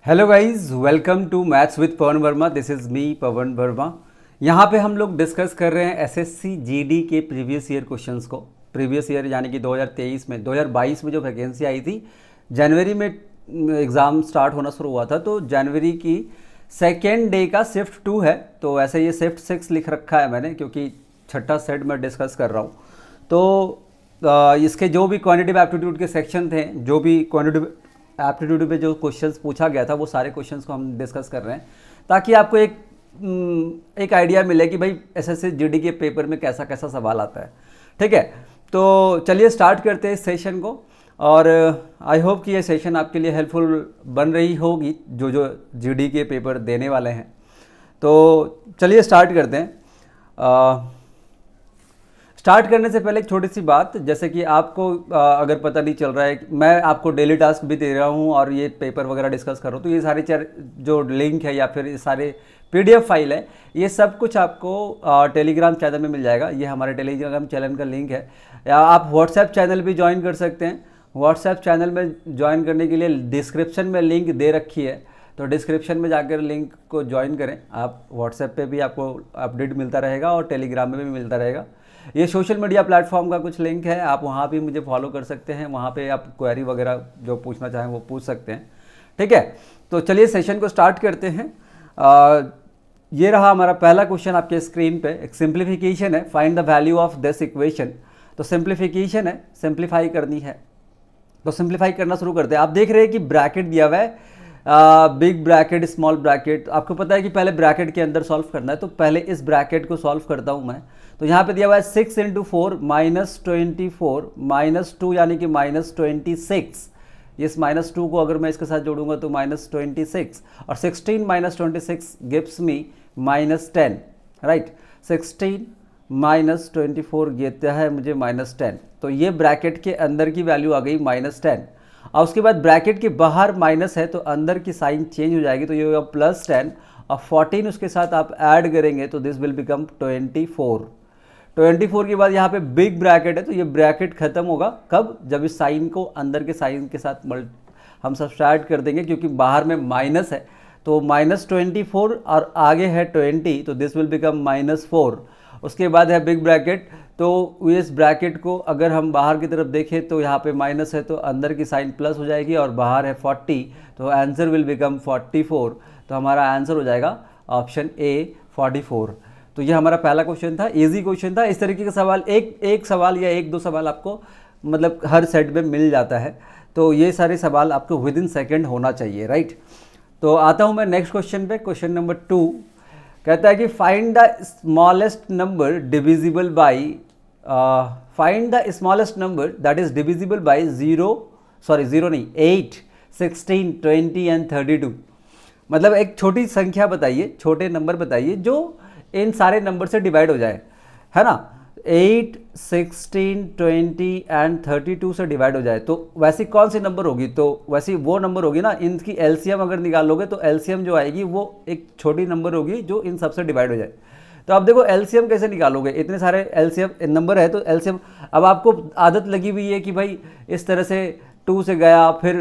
Hello guys, welcome to maths with Pawan Verma. This is me Pawan Verma. यहाँ पे हम लोग डिस्कस कर रहे हैं एसएससी जीडी के प्रीवियस ईयर क्वेश्चंस को। प्रीवियस ईयर यानी कि 2023 में 2022 में जो वैकेंसी आई थी, जनवरी में एग्ज़ाम स्टार्ट होना शुरू हुआ था, तो जनवरी की सेकेंड डे का शिफ्ट 2 है। तो ऐसे ये शिफ्ट 6 लिख रखा है मैंने, क्योंकि छठा सेट में डिस्कस कर रहा हूँ। तो इसके जो भी क्वांटिटेटिव एप्टीट्यूड के सेक्शन थे, जो भी क्वांटिटेटिव एप्टीट्यूड पे जो क्वेश्चंस पूछा गया था, वो सारे क्वेश्चंस को हम डिस्कस कर रहे हैं, ताकि आपको एक आइडिया मिले कि भाई एसएससी जीडी के पेपर में कैसा कैसा सवाल आता है। ठीक है, तो चलिए स्टार्ट करते हैं इस सेशन को। और आई होप कि ये सेशन आपके लिए हेल्पफुल बन रही होगी, जो जो जीडी के पेपर देने वाले हैं। तो चलिए स्टार्ट करते हैं। स्टार्ट करने से पहले एक छोटी सी बात, जैसे कि आपको अगर पता नहीं चल रहा है, मैं आपको डेली टास्क भी दे रहा हूँ और ये पेपर वगैरह डिस्कस कर रहा हूँ, तो ये सारे जो लिंक है या फिर ये सारे पीडीएफ फाइल है, ये सब कुछ आपको टेलीग्राम चैनल में मिल जाएगा। ये हमारे टेलीग्राम चैनल का लिंक है, या आप व्हाट्सएप चैनल भी ज्वाइन कर सकते हैं। व्हाट्सएप चैनल में ज्वाइन करने के लिए डिस्क्रिप्शन में लिंक दे रखी है, तो डिस्क्रिप्शन में जाकर लिंक को ज्वाइन करें। आप व्हाट्सएप पे भी आपको अपडेट मिलता रहेगा और टेलीग्राम में भी मिलता रहेगा। ये सोशल मीडिया प्लेटफॉर्म का कुछ लिंक है, आप वहाँ भी मुझे फॉलो कर सकते हैं। वहाँ पे आप क्वेरी वगैरह जो पूछना चाहें वो पूछ सकते हैं। ठीक है, तो चलिए सेशन को स्टार्ट करते हैं। ये रहा हमारा पहला क्वेश्चन आपके स्क्रीन पे। एक सिंप्लीफिकेशन है, find the value of this equation. तो सिंप्लीफिकेशन है, सिंप्लीफाई करनी है, तो सिंप्लीफाई करना शुरू करते हैं। आप देख रहे हैं कि ब्रैकेट दिया हुआ है, बिग ब्रैकेट, स्मॉल ब्रैकेट। आपको पता है कि पहले ब्रैकेट के अंदर सॉल्व करना है, तो पहले इस ब्रैकेट को सॉल्व करता हूँ मैं। तो यहाँ पे दिया हुआ है 6 × 4 -24 -2 यानी कि -26। इस -2 को अगर मैं इसके साथ जोड़ूंगा तो -26, और 16 - 26 गिव्स मी -10, राइट। 16 - 24 देता है मुझे -10। तो ये ब्रैकेट के अंदर की वैल्यू आ गई -10। और उसके बाद ब्रैकेट के बाहर माइनस है, तो अंदर की साइन चेंज हो जाएगी, तो ये होगा +10, और 14 उसके साथ आप ऐड करेंगे तो दिस विल बिकम 24। 24 के बाद यहाँ पे बिग ब्रैकेट है, तो ये ब्रैकेट खत्म होगा कब? जब इस साइन को अंदर के साइन के साथ हम सब्सट्रैक्ट कर देंगे, क्योंकि बाहर में माइनस है, तो -24 और आगे है 20, तो दिस विल बिकम -4। उसके बाद है बिग ब्रैकेट, तो इस ब्रैकेट को अगर हम बाहर की तरफ देखें तो यहाँ पे माइनस है, तो अंदर की साइन प्लस हो जाएगी, और बाहर है 40, तो आंसर विल बिकम 44। तो हमारा आंसर हो जाएगा ऑप्शन ए 44। तो ये हमारा पहला क्वेश्चन था, इजी क्वेश्चन था। इस तरीके का सवाल एक सवाल या 1-2 सवाल आपको मतलब हर सेट में मिल जाता है, तो ये सारे सवाल आपको विद इन सेकेंड होना चाहिए, राइट। तो आता हूँ मैं नेक्स्ट क्वेश्चन पे। क्वेश्चन नंबर 2 कहता है कि find the smallest number divisible by find the smallest number that is divisible by 8, 16, 20 and 32। मतलब एक छोटी संख्या बताइए, छोटे नंबर बताइए जो इन सारे नंबर से डिवाइड हो जाए, है ना। 8, 16, 20 एंड 32 से डिवाइड हो जाए, तो वैसी कौन सी नंबर होगी? तो वैसी वो नंबर होगी ना, इनकी एलसीएम अगर निकालोगे तो एलसीएम जो आएगी वो एक छोटी नंबर होगी जो इन सबसे डिवाइड हो जाए। तो अब देखो एलसीएम कैसे निकालोगे, इतने सारे एलसीएम नंबर है, तो एलसीएम अब आपको आदत लगी हुई है कि भाई इस तरह से 2 से गया, फिर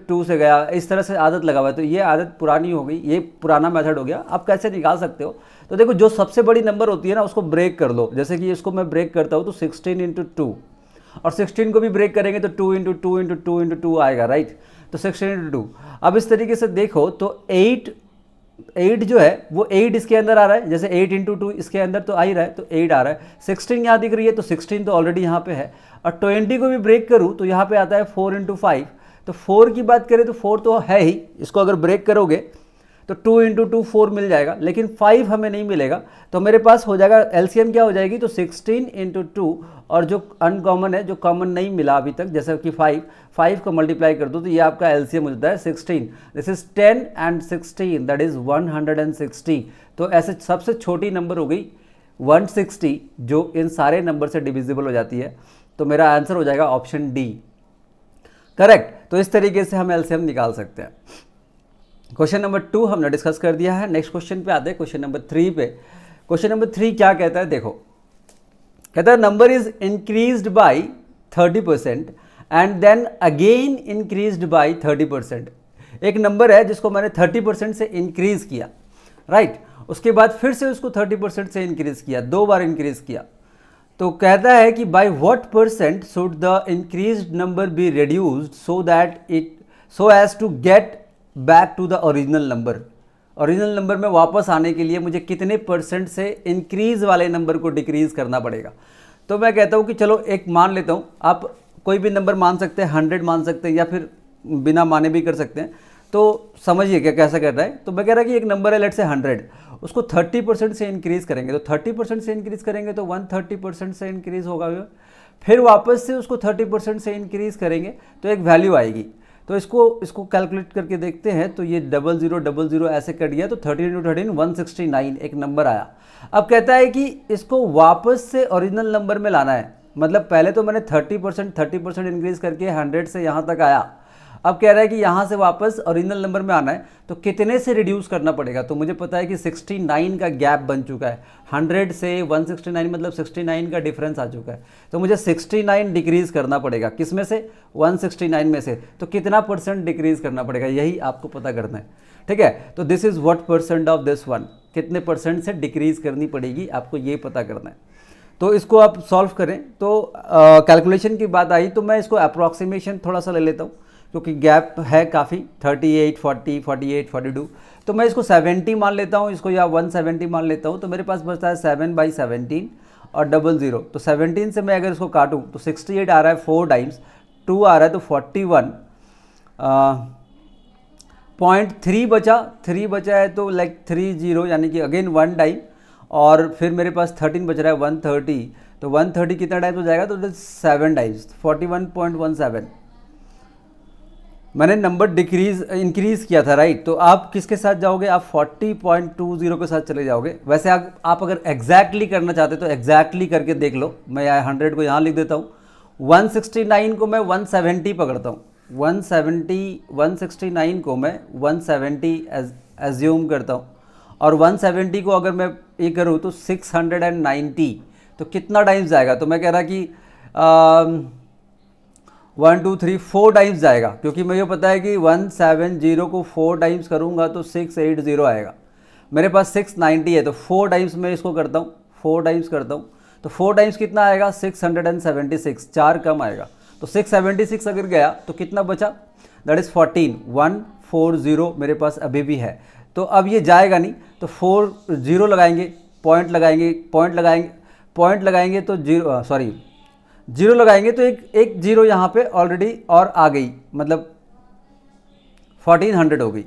2 से गया, इस तरह से आदत लगा हुआ है, तो ये आदत पुरानी हो गई, ये पुराना मेथड हो गया। आप कैसे निकाल सकते हो? तो देखो जो सबसे बड़ी नंबर होती है ना, उसको ब्रेक कर लो। जैसे कि इसको मैं ब्रेक करता हूँ तो 16 × 2, और 16 को भी ब्रेक करेंगे तो 2 × 2 × 2 × 2 आएगा, राइट। तो 16 × 2। अब इस तरीके से देखो तो 8 जो है वो 8 इसके अंदर आ रहा है, जैसे 8 × 2 इसके अंदर तो आ ही रहा है, तो 8 आ रहा है। 16 यहाँ दिख रही है, तो 16 तो ऑलरेडी यहाँ पे है, और 20 को भी ब्रेक करूँ तो यहाँ पे आता है 4 × 5। तो 4 की बात करें तो 4 तो है ही, इसको अगर ब्रेक करोगे तो 2 × 2 4 मिल जाएगा, लेकिन 5 हमें नहीं मिलेगा। तो मेरे पास हो जाएगा एलसीएम क्या हो जाएगी, तो 16 × 2, और जो अनकॉमन है, जो कॉमन नहीं मिला अभी तक, जैसे कि 5 को मल्टीप्लाई कर दो तो ये आपका एलसीएम हो जाता है 16। This is 10 and 16, that is 160। तो ऐसे सबसे छोटी नंबर हो गई 160, जो इन सारे नंबर से डिविजिबल हो जाती है। तो मेरा आंसर हो जाएगा ऑप्शन डी, करेक्ट। तो इस तरीके से हम एलसीएम निकाल सकते हैं। क्वेश्चन नंबर 2 हमने डिस्कस कर दिया है। नेक्स्ट क्वेश्चन पे आते हैं, क्वेश्चन नंबर 3 पे। क्वेश्चन नंबर 3 क्या कहता है, देखो कहता है number is increased by 30% and then again increased by 30%। एक नंबर है जिसको मैंने 30% से इंक्रीज़ किया, राइट, उसके बाद फिर से उसको 30% से इंक्रीज़ किया, 2 बार इंक्रीज़ किया, तो कहता है कि by what percent should the increased number be reduced so as to get back to the original number. Original number में वापस आने के लिए मुझे कितने परसेंट से इंक्रीज वाले नंबर को डिक्रीज करना पड़ेगा। तो मैं कहता हूँ कि चलो एक मान लेता हूँ, आप कोई भी नंबर मान सकते हैं, 100 मान सकते हैं या फिर बिना माने भी कर सकते हैं। तो समझिए क्या कैसा कर रहा है। तो मैं कह रहा कि एक नंबर है लेट से 100, उसको 30% से इंक्रीज़ करेंगे, तो 30% से इंक्रीज़ करेंगे तो 130% से इंक्रीज़ होगा, फिर वापस से उसको 30% से इंक्रीज़ करेंगे तो एक वैल्यू आएगी। तो इसको कैलकुलेट करके देखते हैं, तो ये 0000 ऐसे कट गया, तो 13 × 13 169 एक नंबर आया। अब कहता है कि इसको वापस से ओरिजिनल नंबर में लाना है, मतलब पहले तो मैंने 30% इंक्रीज़ करके 100 से यहाँ तक आया, अब कह रहा है कि यहाँ से वापस ओरिजिनल नंबर में आना है, तो कितने से रिड्यूस करना पड़ेगा। तो मुझे पता है कि 69 का गैप बन चुका है, 100 से 169 मतलब 69 का डिफरेंस आ चुका है, तो मुझे 69 डिक्रीज करना पड़ेगा, किस में से, 169 में से। तो कितना परसेंट डिक्रीज करना पड़ेगा, यही आपको पता करना है, ठीक है। तो this is what percent of this one, कितने परसेंट से डिक्रीज करनी पड़ेगी आपको ये पता करना है। तो इसको आप सॉल्व करें। तो कैलकुलेशन की बात आई तो मैं इसको अप्रॉक्सीमेशन थोड़ा सा ले लेता हूँ, क्योंकि गैप है काफ़ी, 38, 40, 48, 42, तो मैं इसको 70 मान लेता हूँ इसको, या 170 मान लेता हूँ। तो मेरे पास बचता है 7/17 और 00। तो 17 से मैं अगर इसको काटूँ तो 68 आ रहा है 4 टाइम्स, 2 आ रहा है तो 41.3 बचा, 3 बचा है तो लाइक 30 यानी कि अगेन 1 टाइम, और फिर मेरे पास 13 बच रहा है 130, तो 130 कितना टाइम्स हो जाएगा, तो 7 टाइम्स 41.17। मैंने नंबर इंक्रीज़ किया था, राइट। तो आप किसके साथ जाओगे, आप 40.20 के साथ चले जाओगे। वैसे आप अगर एग्जैक्टली करना चाहते तो एग्जैक्टली करके देख लो, मैं 100 को यहाँ लिख देता हूँ, 169 को मैं 170 पकड़ता हूँ, 169 को मैं 170 एज्यूम करता हूँ, और 170 को अगर मैं ये करूँ तो 690, तो कितना टाइम्स जाएगा। तो मैं कह रहा कि 1 2 3 4 टाइम्स जाएगा, क्योंकि मुझे पता है कि 170 को 4 टाइम्स करूँगा तो 680 आएगा। मेरे पास 690 है, तो 4 टाइम्स मैं इसको करता हूँ, 4 टाइम्स करता हूँ, तो 4 टाइम्स कितना आएगा, 676, 4 कम आएगा, तो 676 अगर गया तो कितना बचा, दैट इज़ 140 मेरे पास अभी भी है। तो अब ये जाएगा नहीं, तो 40 लगाएंगे, पॉइंट लगाएंगे तो जीरो लगाएंगे तो एक जीरो यहाँ पे ऑलरेडी और आ गई, मतलब 1400 हो गई।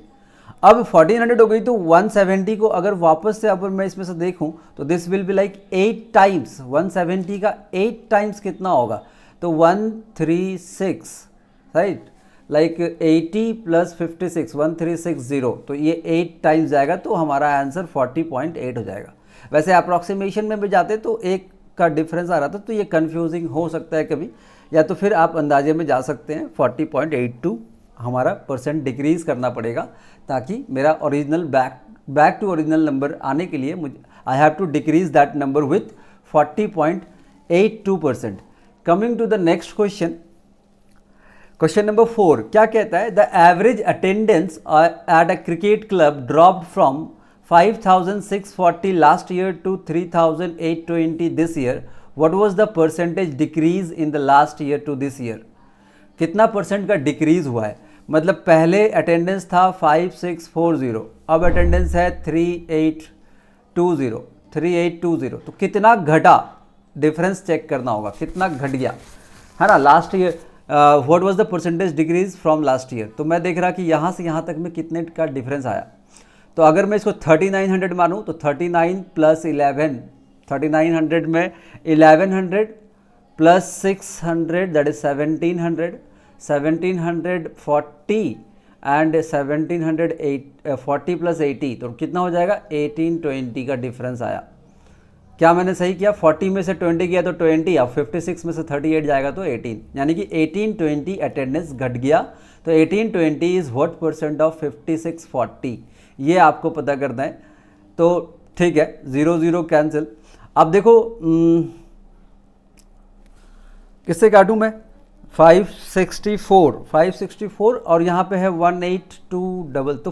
अब 1400 हो गई तो 170 को अगर वापस से अगर मैं इसमें से देखूं तो this will be like 8 times, 170 का 8 टाइम्स कितना होगा, तो 136, राइट, लाइक 80 + 56 1360, तो ये 8 टाइम्स जाएगा, तो हमारा आंसर 40.8 हो जाएगा। वैसे अप्रॉक्सीमेशन में भी जाते तो एक का डिफरेंस आ रहा था, तो ये कंफ्यूजिंग हो सकता है कभी, या तो फिर आप अंदाजे में जा सकते हैं 40.82 हमारा परसेंट डिक्रीज करना पड़ेगा, ताकि मेरा original back to original number आने के लिए मुझे I have to decrease that number with 40.82%। Coming to the next question, question number 4 क्या कहता है, the average attendance at a cricket club dropped from 5,640 last year to 3,820 this year. What was the percentage decrease in the last year to this year? कितना percent का decrease हुआ है, मतलब पहले attendance था 5640, अब अटेंडेंस है 3820, तो कितना घटा, डिफरेंस चेक करना होगा, कितना घट गया, है ना। Last year what was the percentage decrease from last year, तो मैं देख रहा कि यहाँ से यहाँ तक में कितने का डिफरेंस आया। तो अगर मैं इसको 3900 मानूँ तो 39 + 11, 3900 में 1100 + 600 दैट इज 1700, 1740 एंड 40 + 80, तो कितना हो जाएगा, 1820 का डिफरेंस आया। क्या मैंने सही किया, 40 में से 20 किया तो 20, अब 56 में से 38 जाएगा तो 18, यानी कि 1820 अटेंडेंस घट गया। तो 1820 इज़ व्हाट परसेंट ऑफ 5640, ये आपको पता करना है। तो ठीक है, 0 कैंसिल। अब देखो किससे काटूं मैं, 564 और यहाँ पे है 182 तो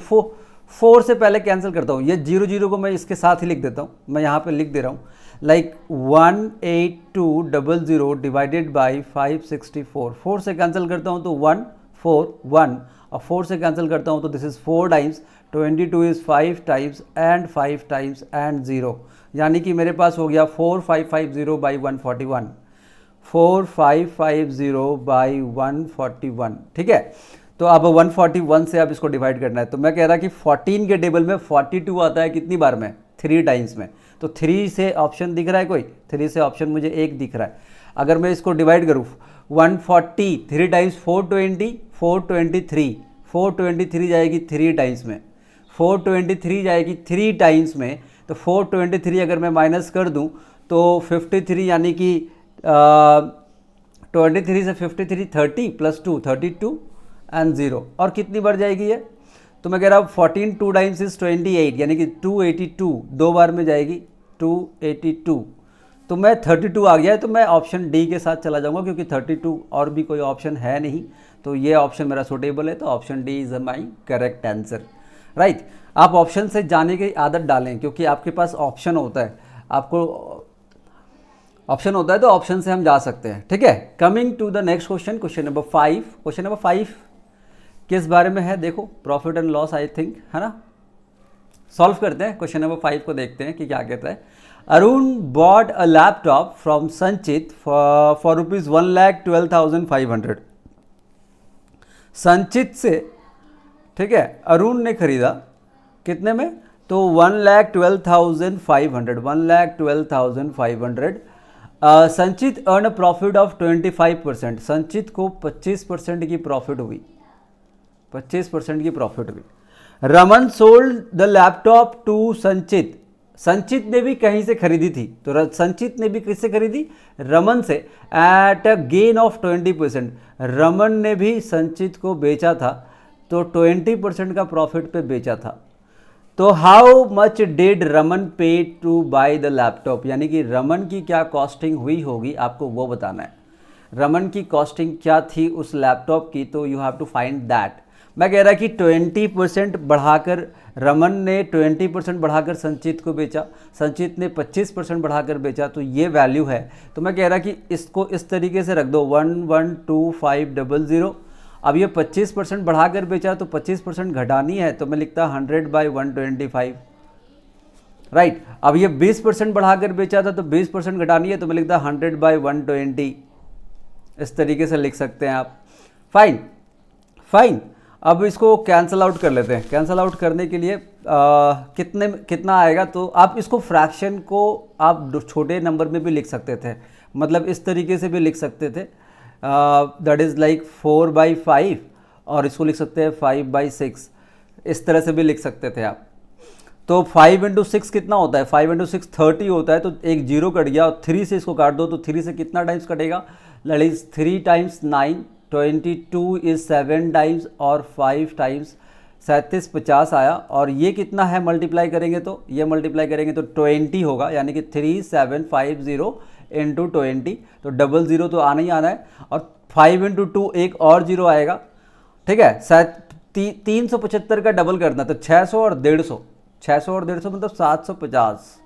4 से पहले कैंसिल करता हूँ, ये 0 को मैं इसके साथ ही लिख देता हूँ, मैं यहाँ पे लिख दे रहा हूँ लाइक 18200 डिवाइडेड बाई 564, 4 से कैंसिल करता हूँ तो 141 और 4 से कैंसिल करता हूँ तो this is 4 times, 22 is 5 times and 5 times and 0, यानी कि मेरे पास हो गया 4550 बाई 141, 4550 बाई 141, ठीक है। तो अब 141 से अब इसको डिवाइड करना है, तो मैं कह रहा कि 14 के टेबल में 42 आता है कितनी बार में, 3 टाइम्स में, तो 3 से ऑप्शन दिख रहा है कोई, 3 से ऑप्शन मुझे एक दिख रहा है। अगर मैं इसको डिवाइड करूँ 140 3 टाइम्स 420, 423 जाएगी 3 टाइम्स में, 423 जाएगी 3 टाइम्स में, तो 423 अगर मैं माइनस कर दूं तो 53, यानी कि 23 से 53 30 प्लस 2 32 एंड 0, और कितनी बार जाएगी ये, तो मैं कह रहा हूँ 14 2 टाइम्स इज 28, यानी कि 282 दो बार में जाएगी 282, तो मैं 32 आ गया है, तो मैं ऑप्शन डी के साथ चला जाऊंगा क्योंकि 32 और भी कोई ऑप्शन है नहीं, तो ये ऑप्शन मेरा सूटेबल है, तो option D is my correct answer, right. आप ऑप्शन से जाने की आदत डालें क्योंकि आपके पास ऑप्शन होता है, आपको ऑप्शन होता है तो ऑप्शन से हम जा सकते हैं, ठीक है। Coming to the next question, question number 5, question number 5 किस बारे में है, देखो profit and loss I think, है ना। सॉल्व करते हैं, क्वेश्चन नंबर 5 को देखते हैं कि क्या कहता है। Arun bought a laptop from संचित फॉर रुपीज 1,12,500, संचित से, ठीक है, अरुण ने खरीदा कितने में, तो 1,12,500, 1,12,500। संचित अर्न अ प्रॉफिट ऑफ 25%, संचित को 25% की प्रॉफिट हुई, 25% की प्रॉफिट हुई। Raman sold the laptop to Sanchit, Sanchit ने भी कहीं से खरीदी थी, तो संचित ने भी किससे खरीदी, रमन से, at a gain of 20%, Raman ने भी संचित को बेचा था तो 20% का प्रॉफिट पे बेचा था। तो हाउ मच डिड रमन पे टू बाय द लैपटॉप, यानी कि रमन की क्या कॉस्टिंग हुई होगी आपको वो बताना है, रमन की कॉस्टिंग क्या थी उस लैपटॉप की, तो you have to find that. मैं कह रहा कि 20% बढ़ाकर रमन ने 20% बढ़ाकर संचित को बेचा, संचित ने 25% बढ़ाकर बेचा, तो ये वैल्यू है। तो मैं कह रहा कि इसको इस तरीके से रख दो 1,125,000। अब ये 25% बढ़ाकर बेचा तो 25% घटानी है, तो मैं लिखता 100/125, राइट। अब ये 20% बढ़ाकर बेचा था तो 20% घटानी है, तो मैं लिखता 100/120, इस तरीके से लिख सकते हैं आप। फाइन फाइन, अब इसको कैंसल आउट कर लेते हैं। कैंसल आउट करने के लिए कितना आएगा, तो आप इसको फ्रैक्शन को आप छोटे नंबर में भी लिख सकते थे, मतलब इस तरीके से भी लिख सकते थे, दैट इज़ लाइक 4/5, और इसको लिख सकते हैं 5/6, इस तरह से भी लिख सकते थे आप। तो 5 × 6 कितना होता है, 5 × 6 30 होता है, तो एक जीरो कट गया और 3 से इसको काट दो, तो 3 से कितना टाइम्स कटेगा, that is 3 times 9, 22 is 7 times, और 5 टाइम्स 37 50 आया, और ये कितना है मल्टीप्लाई करेंगे, तो ये मल्टीप्लाई करेंगे तो 20 होगा, यानी कि 3750 × 20, तो 00 तो आना ही आना है, और 5 × 2 एक और जीरो आएगा, ठीक है। 375 का डबल करना, तो 600 और 150, 600 और 150 मतलब 750,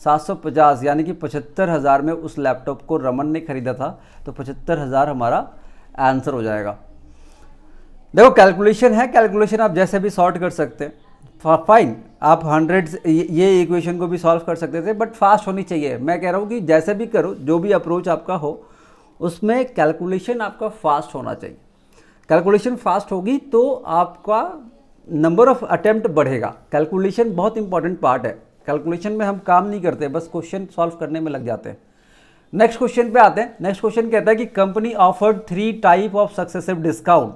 750, यानी कि 75,000 में उस लैपटॉप को रमन ने खरीदा था, तो 75,000 हमारा आंसर हो जाएगा। देखो कैलकुलेशन है, कैलकुलेशन आप जैसे भी सॉर्ट कर सकते हैं, फाइन। आप 100 ये इक्वेशन को भी सॉल्व कर सकते थे, बट फास्ट होनी चाहिए। मैं कह रहा हूँ कि जैसे भी करो, जो भी अप्रोच आपका हो, उसमें कैलकुलेशन आपका फास्ट होना चाहिए। कैलकुलेशन फास्ट होगी तो आपका नंबर ऑफ अटेम्प्ट बढ़ेगा। कैलकुलेशन बहुत इंपॉर्टेंट पार्ट है, कैलकुलेशन में हम काम नहीं करते, बस क्वेश्चन सॉल्व करने में लग जाते हैं। नेक्स्ट क्वेश्चन पे आते हैं। नेक्स्ट क्वेश्चन कहता है कि company offered 3 type of successive discount,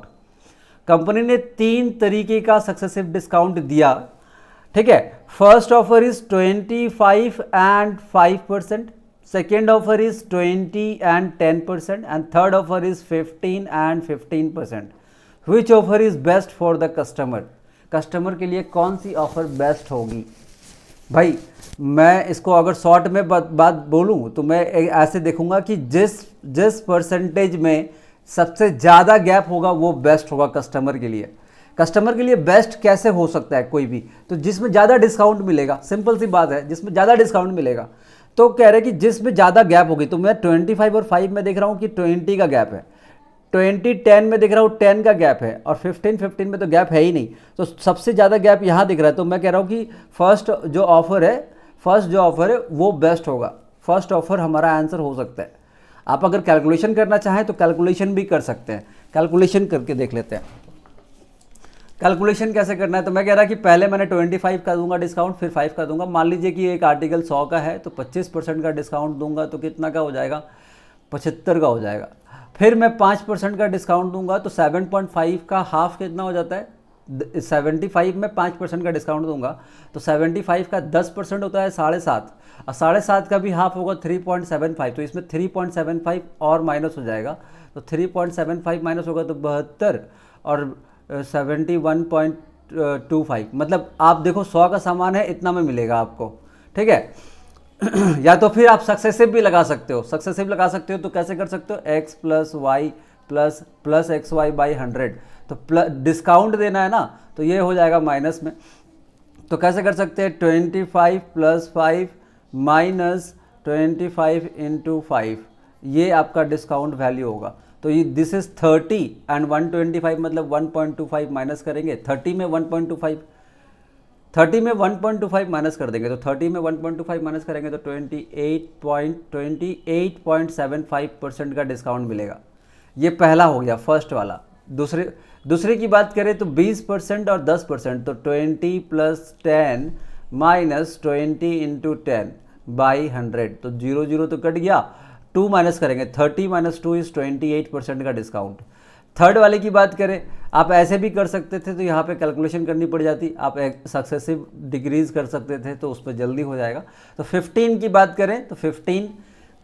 company ने 3 तरीके का सक्सेसिव डिस्काउंट दिया, ठीक है। First offer is 25 and 5%, second offer is 20 and 10%, and third offer is 15 and 15%। Which offer is best for the customer, customer के लिए कौन सी ऑफर बेस्ट होगी। भाई मैं इसको अगर शॉर्ट में बात बोलूँ तो मैं ऐसे देखूंगा कि जिस परसेंटेज में सबसे ज़्यादा गैप होगा वो बेस्ट होगा कस्टमर के लिए। कस्टमर के लिए बेस्ट कैसे हो सकता है कोई भी, तो जिसमें ज़्यादा डिस्काउंट मिलेगा, सिंपल सी बात है, जिसमें ज़्यादा डिस्काउंट मिलेगा। तो कह रहे कि जिसमें ज़्यादा गैप होगी, तो मैं 25 और 5 में देख रहा हूँ कि 20 का गैप है, 20 10 में देख रहा हूँ 10 का गैप है, और 15 15 में तो गैप है ही नहीं। तो सबसे ज़्यादा गैप यहाँ दिख रहा है। तो मैं कह रहा हूँ कि फर्स्ट जो ऑफर है वो बेस्ट होगा। फर्स्ट ऑफर हमारा आंसर हो सकता है। आप अगर कैलकुलेशन करना चाहें तो कैलकुलेशन भी कर सकते हैं। कैलकुलेशन करके देख लेते हैं कैलकुलेशन कैसे करना है। तो मैं कह रहा कि पहले मैंने 25 का दूंगा डिस्काउंट, फिर 5 का दूंगा। मान लीजिए कि एक आर्टिकल 100 का है, तो 25% का डिस्काउंट दूंगा तो कितना का हो जाएगा, 75 का हो जाएगा। फिर मैं 5% का डिस्काउंट दूंगा तो 7.5 का हाफ कितना हो जाता है, 75 में 5% का डिस्काउंट दूंगा तो 75 का 10% होता है 7.5, और 7.5 का भी हाफ होगा 3.75। तो इसमें 3.75 और माइनस हो जाएगा, तो 3.75 माइनस होगा तो 72 और 71.25। मतलब आप देखो 100 का सामान है, इतना में मिलेगा आपको, ठीक है। या तो फिर आप सक्सेसिव भी लगा सकते हो। सक्सेसिव लगा सकते हो तो कैसे कर सकते हो, x plus y plus x y by 100। तो डिस्काउंट देना है ना, तो ये हो जाएगा माइनस में। तो कैसे कर सकते हैं, 25 प्लस 5 माइनस 25 इंटू 5, ये आपका डिस्काउंट वैल्यू होगा। तो ये दिस इज 30 एंड 125 मतलब 1.25 माइनस करेंगे। 30 में 1.25 माइनस कर देंगे, तो 30 में 1.25 माइनस करेंगे तो 28.75% का डिस्काउंट मिलेगा। ये पहला हो गया, फर्स्ट वाला। दूसरे की बात करें तो 20% और 10%, तो 20 प्लस 10 माइनस 20 इंटू 10 बाई 100, तो 0 तो कट गया, 2 माइनस करेंगे, 30 माइनस 2 इज 28% का डिस्काउंट। थर्ड वाले की बात करें, आप ऐसे भी कर सकते थे, तो यहाँ पे कैलकुलेशन करनी पड़ जाती, आप एक सक्सेसिव डिक्रीज कर सकते थे, तो उस पर जल्दी हो जाएगा। तो 15 की बात करें तो 15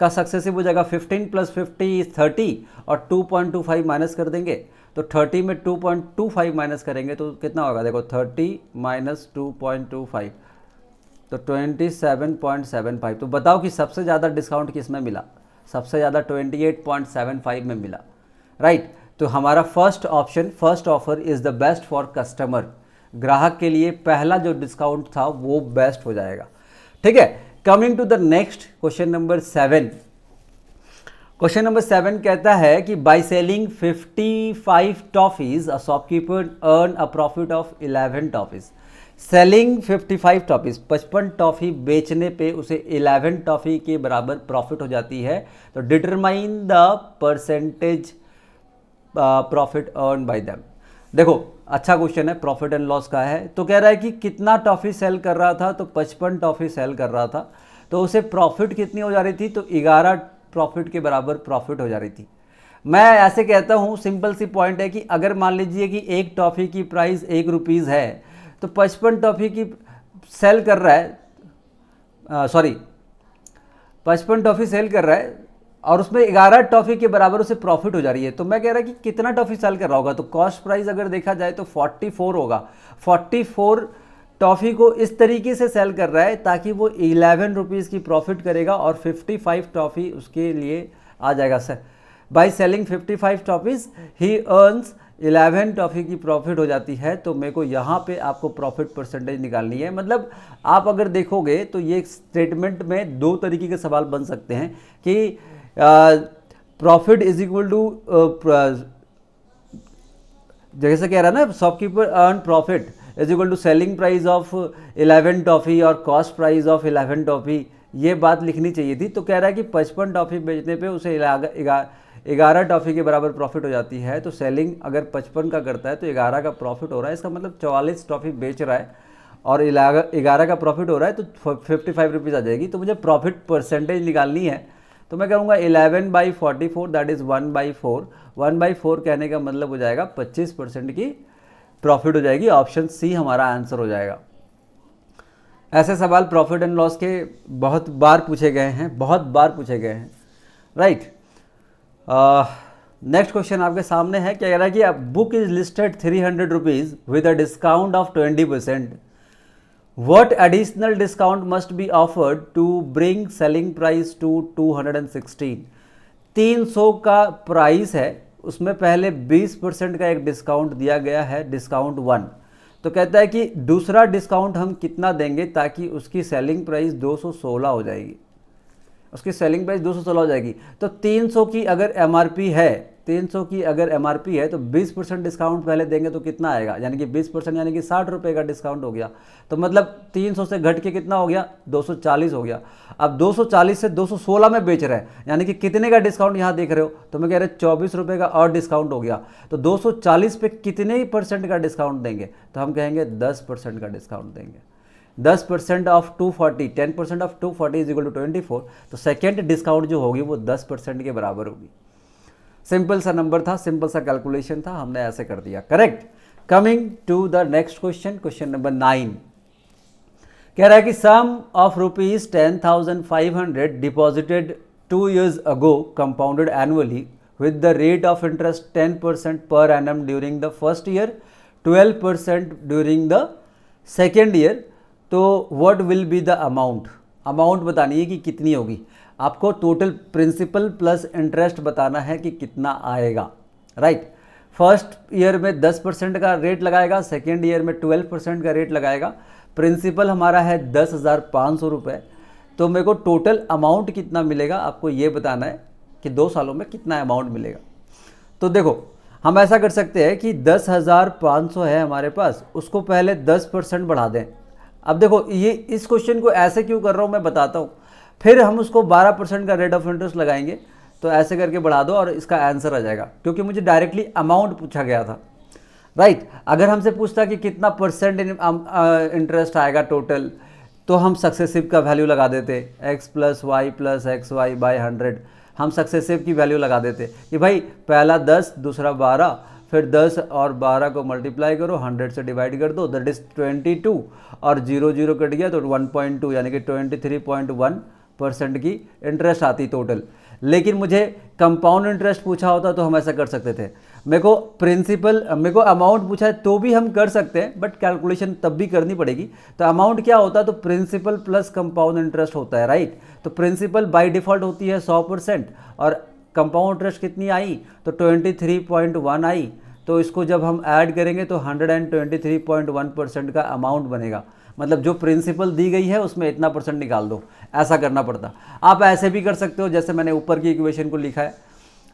का सक्सेसिव हो जाएगा, 15 प्लस 50 इज 30 और 2.25 माइनस कर देंगे, तो 30 में 2.25 माइनस करेंगे तो कितना होगा, देखो 30 माइनस 2.25 तो 27.75। तो बताओ कि सबसे ज़्यादा डिस्काउंट किस में मिला, सबसे ज़्यादा 28.75 में मिला, राइट। तो हमारा first option, first offer is the best for customer. ग्राहक के लिए पहला जो डिस्काउंट था वो बेस्ट हो जाएगा, ठीक है। Coming to the next question number 7। Question number 7 कहता है कि by selling 55 toffees a shopkeeper earn a profit of 11 toffees. Selling 55 toffees, 55 toffee बेचने पे उसे 11 टॉफ़ी के बराबर प्रॉफिट हो जाती है। तो determine the percentage profit earn by them. देखो अच्छा क्वेश्चन है, प्रॉफिट एंड लॉस का है। तो कह रहा है कि कितना टॉफ़ी सेल कर रहा था, तो 55 टॉफ़ी सेल कर रहा था, तो उसे प्रॉफिट कितनी हो जा रही थी, तो 11 प्रॉफिट के बराबर प्रॉफिट हो जा रही थी। मैं ऐसे कहता हूँ, सिंपल सी पॉइंट है कि अगर मान लीजिए कि एक टॉफ़ी की प्राइस 1 रुपीज़ है, तो 55 टॉफ़ी की सेल कर रहा है, 55 टॉफ़ी सेल कर रहा है और उसमें 11 टॉफ़ी के बराबर उसे प्रॉफिट हो जा रही है। तो मैं कह रहा कि कितना टॉफ़ी सेल कर रहा होगा, तो कॉस्ट प्राइस अगर देखा जाए तो 44 होगा। 44 टॉफ़ी को इस तरीके से सेल कर रहा है ताकि वो 11 रुपीज़ की प्रॉफिट करेगा और 55 टॉफ़ी उसके लिए आ जाएगा। Sir by selling 55 toffees he earns 11 toffee की प्रॉफिट हो जाती है। तो मेरे को यहाँ पे आपको प्रॉफिट परसेंटेज निकालनी है। मतलब आप अगर देखोगे तो ये स्टेटमेंट में 2 तरीके के सवाल बन सकते हैं कि प्रॉफिट इज इक्वल टू, जैसे कह रहा है ना, shopkeeper earn profit is equal to selling price of 11 toffee और कॉस्ट प्राइस ऑफ 11 टॉफ़ी, ये बात लिखनी चाहिए थी। तो कह रहा है कि 55 टॉफ़ी बेचने पे उसे 11 टॉफ़ी के बराबर प्रॉफिट हो जाती है। तो सेलिंग अगर 55 का करता है तो 11 का प्रॉफिट हो रहा है, इसका मतलब 44 टॉफ़ी बेच रहा है और 11 का प्रॉफिट हो रहा है, तो 55 रुपीज़ आ जाएगी। तो मुझे प्रॉफिट परसेंटेज निकालनी है, तो मैं कहूँगा 11/44 दैट इज़ 1/4। 1/4 कहने का मतलब हो जाएगा 25% की प्रॉफिट हो जाएगी। ऑप्शन सी हमारा आंसर हो जाएगा। ऐसे सवाल प्रॉफिट एंड लॉस के बहुत बार पूछे गए हैं, राइट। नेक्स्ट क्वेश्चन आपके सामने है, क्या कह रहा है कि book is listed 300 rupees with a discount of 20%। What additional discount must be offered to bring selling price to 216? 300 का प्राइस है, उसमें पहले 20% का एक डिस्काउंट दिया गया है, डिस्काउंट 1। तो कहता है कि दूसरा डिस्काउंट हम कितना देंगे ताकि उसकी सेलिंग प्राइस 216 हो जाएगी, उसकी सेलिंग प्राइस 216 हो जाएगी। तो 300 की अगर एमआरपी है, 300 की अगर एमआरपी है तो 20% डिस्काउंट पहले देंगे तो कितना आएगा, यानी कि 20% यानी कि 60 रुपये का डिस्काउंट हो गया। तो मतलब 300 से घट के कितना हो गया, 240 हो गया। अब 240 से 216 में बेच रहे हैं, यानी कि कितने का डिस्काउंट यहाँ देख रहे हो, तो मैं कह रहा 24 रुपये का और डिस्काउंट हो गया। तो 240 पे कितने ही % का डिस्काउंट देंगे, तो हम कहेंगे 10% का डिस्काउंट देंगे। 10% off 240, 10% off 240 is equal to 24। तो सेकेंड डिस्काउंट जो होगी वो 10% के बराबर होगी। सिंपल सा नंबर था, सिंपल सा कैलकुलेशन था, हमने ऐसे कर दिया, correct. Coming to the next question, question number 9 कह रहा है कि sum of ₹10,500 deposited 2 years ago compounded annually with the rate of interest 10% per annum during the first year, 12% during the second year। तो what will be the amount, amount बतानी है कि कितनी होगी। आपको टोटल प्रिंसिपल प्लस इंटरेस्ट बताना है कि कितना आएगा, राइट। फर्स्ट ईयर में 10% का रेट लगाएगा, सेकेंड ईयर में 12% का रेट लगाएगा। प्रिंसिपल हमारा है 10,500 रुपये। तो मेरे को टोटल अमाउंट कितना मिलेगा आपको ये बताना है कि 2 सालों में कितना अमाउंट मिलेगा। तो देखो हम ऐसा कर सकते हैं कि 10,500 है हमारे पास, उसको पहले 10% बढ़ा दें। अब देखो ये इस क्वेश्चन को ऐसे क्यों कर रहा हूँ मैं बताता हूँ, फिर हम उसको 12% का रेट ऑफ इंटरेस्ट लगाएंगे। तो ऐसे करके बढ़ा दो और इसका आंसर आ जाएगा, क्योंकि मुझे डायरेक्टली अमाउंट पूछा गया था, राइट। अगर हमसे पूछता कि कितना % इंटरेस्ट आएगा टोटल, तो हम सक्सेसिव का वैल्यू लगा देते, x + y + xy बाई 100। हम सक्सेसिव की वैल्यू लगा देते कि भाई पहला 10, दूसरा 12, फिर 10 और 12 को मल्टीप्लाई करो, 100 से डिवाइड कर दो, दैट इज 22 और 0 0 कट गया तो 1.2 यानी कि 23.1% की इंटरेस्ट आती टोटल। लेकिन मुझे कंपाउंड इंटरेस्ट पूछा होता तो हम ऐसा कर सकते थे। मेरे को अमाउंट पूछा है तो भी हम कर सकते हैं, बट कैलकुलेशन तब भी करनी पड़ेगी। तो अमाउंट क्या होता है, तो प्रिंसिपल प्लस कंपाउंड इंटरेस्ट होता है, राइट। तो प्रिंसिपल बाय डिफ़ॉल्ट होती है 100% और कंपाउंड इंटरेस्ट कितनी आई, तो 23.1 आई। तो इसको जब हम ऐड करेंगे तो 123.1% का अमाउंट बनेगा। मतलब जो प्रिंसिपल दी गई है उसमें इतना % निकाल दो, ऐसा करना पड़ता। आप ऐसे भी कर सकते हो जैसे मैंने ऊपर की इक्वेशन को लिखा है,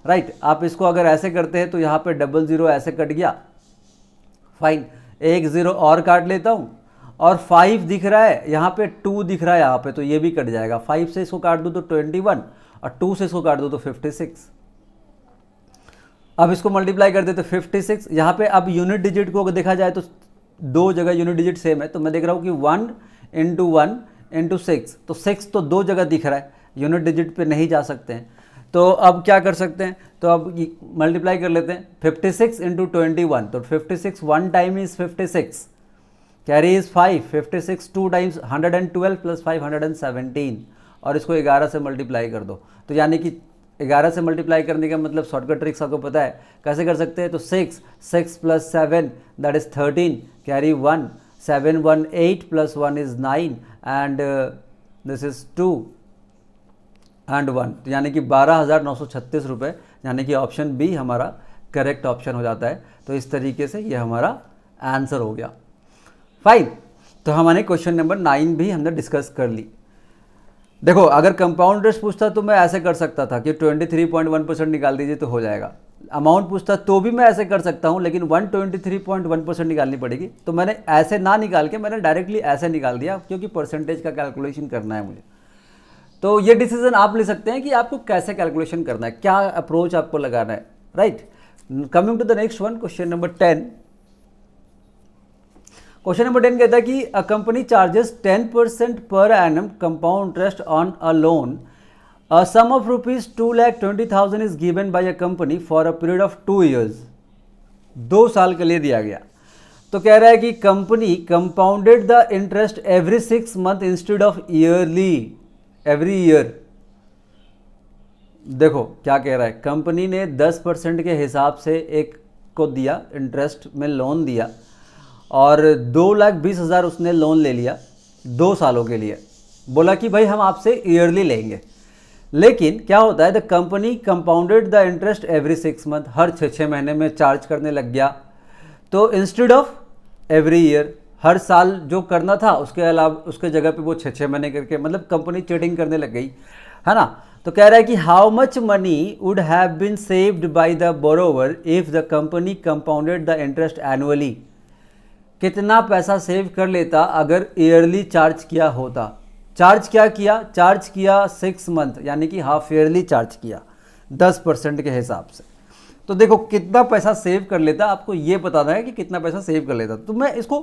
राइट। आप इसको अगर ऐसे करते हैं तो यहाँ पे 00 ऐसे कट गया, फाइन, एक 0 और काट लेता हूँ और 5 दिख रहा है यहाँ पे, 2 दिख रहा है यहाँ पे, तो ये भी कट जाएगा। 5 से इसको काट दो तो 21 और 2 से इसको काट दो तो 56। अब इसको मल्टीप्लाई कर दे तो 56। यहाँ पे अब यूनिट डिजिट को देखा जाए तो 2 जगह यूनिट डिजिट सेम है, तो मैं देख रहा हूँ कि 1 × 1 × 6, तो 6 तो 2 जगह दिख रहा है, यूनिट डिजिट पे नहीं जा सकते हैं। तो अब क्या कर सकते हैं, तो अब मल्टीप्लाई कर लेते हैं, 56 × 21, तो 56 1 time is 56, carry is 5, 56 2 times 112 + 5 117, और इसको 11 से मल्टीप्लाई कर दो। तो यानी कि 11 से मल्टीप्लाई करने का मतलब शॉर्टकट ट्रिक्स आपको पता है कैसे कर सकते हैं। तो 6 + 7 that is 13, carry 1, 7 1 8 + 1 is 9 and this is 2 and 1, तो यानी कि 12,936 रुपये, यानी कि ऑप्शन बी हमारा करेक्ट ऑप्शन हो जाता है। तो इस तरीके से ये हमारा आंसर हो गया, फाइन। तो हमारे क्वेश्चन नंबर 9 भी हमने डिस्कस कर ली। देखो अगर कंपाउंड इंटरेस्ट पूछता तो मैं ऐसे कर सकता था कि 23.1% निकाल दीजिए तो हो जाएगा। अमाउंट पूछता तो भी मैं ऐसे कर सकता हूँ, लेकिन 123.1% निकालनी पड़ेगी। तो मैंने ऐसे ना निकाल के मैंने डायरेक्टली ऐसे निकाल दिया, क्योंकि परसेंटेज का कैलकुलेशन करना है मुझे। तो ये डिसीजन आप ले सकते हैं कि आपको कैसे कैलकुलेशन करना है, क्या अप्रोच आपको लगाना है, right. Coming to the next one, question number 10। Question number 10 कहता है कि a company charges 10% per annum compound interest on a loan, a sum of ₹2,20,000 is given by a company for a period of 2 years, 2 साल के लिए दिया गया। तो कह रहा है कि company compounded the interest every 6 month instead of yearly, every year. देखो क्या कह रहा है, कंपनी ने 10% के हिसाब से एक को दिया, इंटरेस्ट में लोन दिया, और 2,20,000 उसने लोन ले लिया 2 सालों के लिए। बोला कि भाई हम आपसे ईयरली लेंगे। लेकिन क्या होता है, the company compounded the interest every 6 month, हर 6 महीने में चार्ज करने लग गया। तो इंस्टेड ऑफ एवरी ईयर, हर साल जो करना था उसके अलावा उसके जगह पे वो 6 महीने करके, मतलब कंपनी चीटिंग करने लग गई, है ना। तो कह रहा है कि how much money would have been saved by the borrower if the company compounded the interest annually, कितना पैसा सेव कर लेता अगर ईयरली चार्ज किया होता। चार्ज क्या किया, चार्ज किया 6 मंथ, यानी कि हाफ ईयरली चार्ज किया 10% के हिसाब से। तो देखो कितना पैसा सेव कर लेता, आपको ये बताना है कि कितना पैसा सेव कर लेता। तो मैं इसको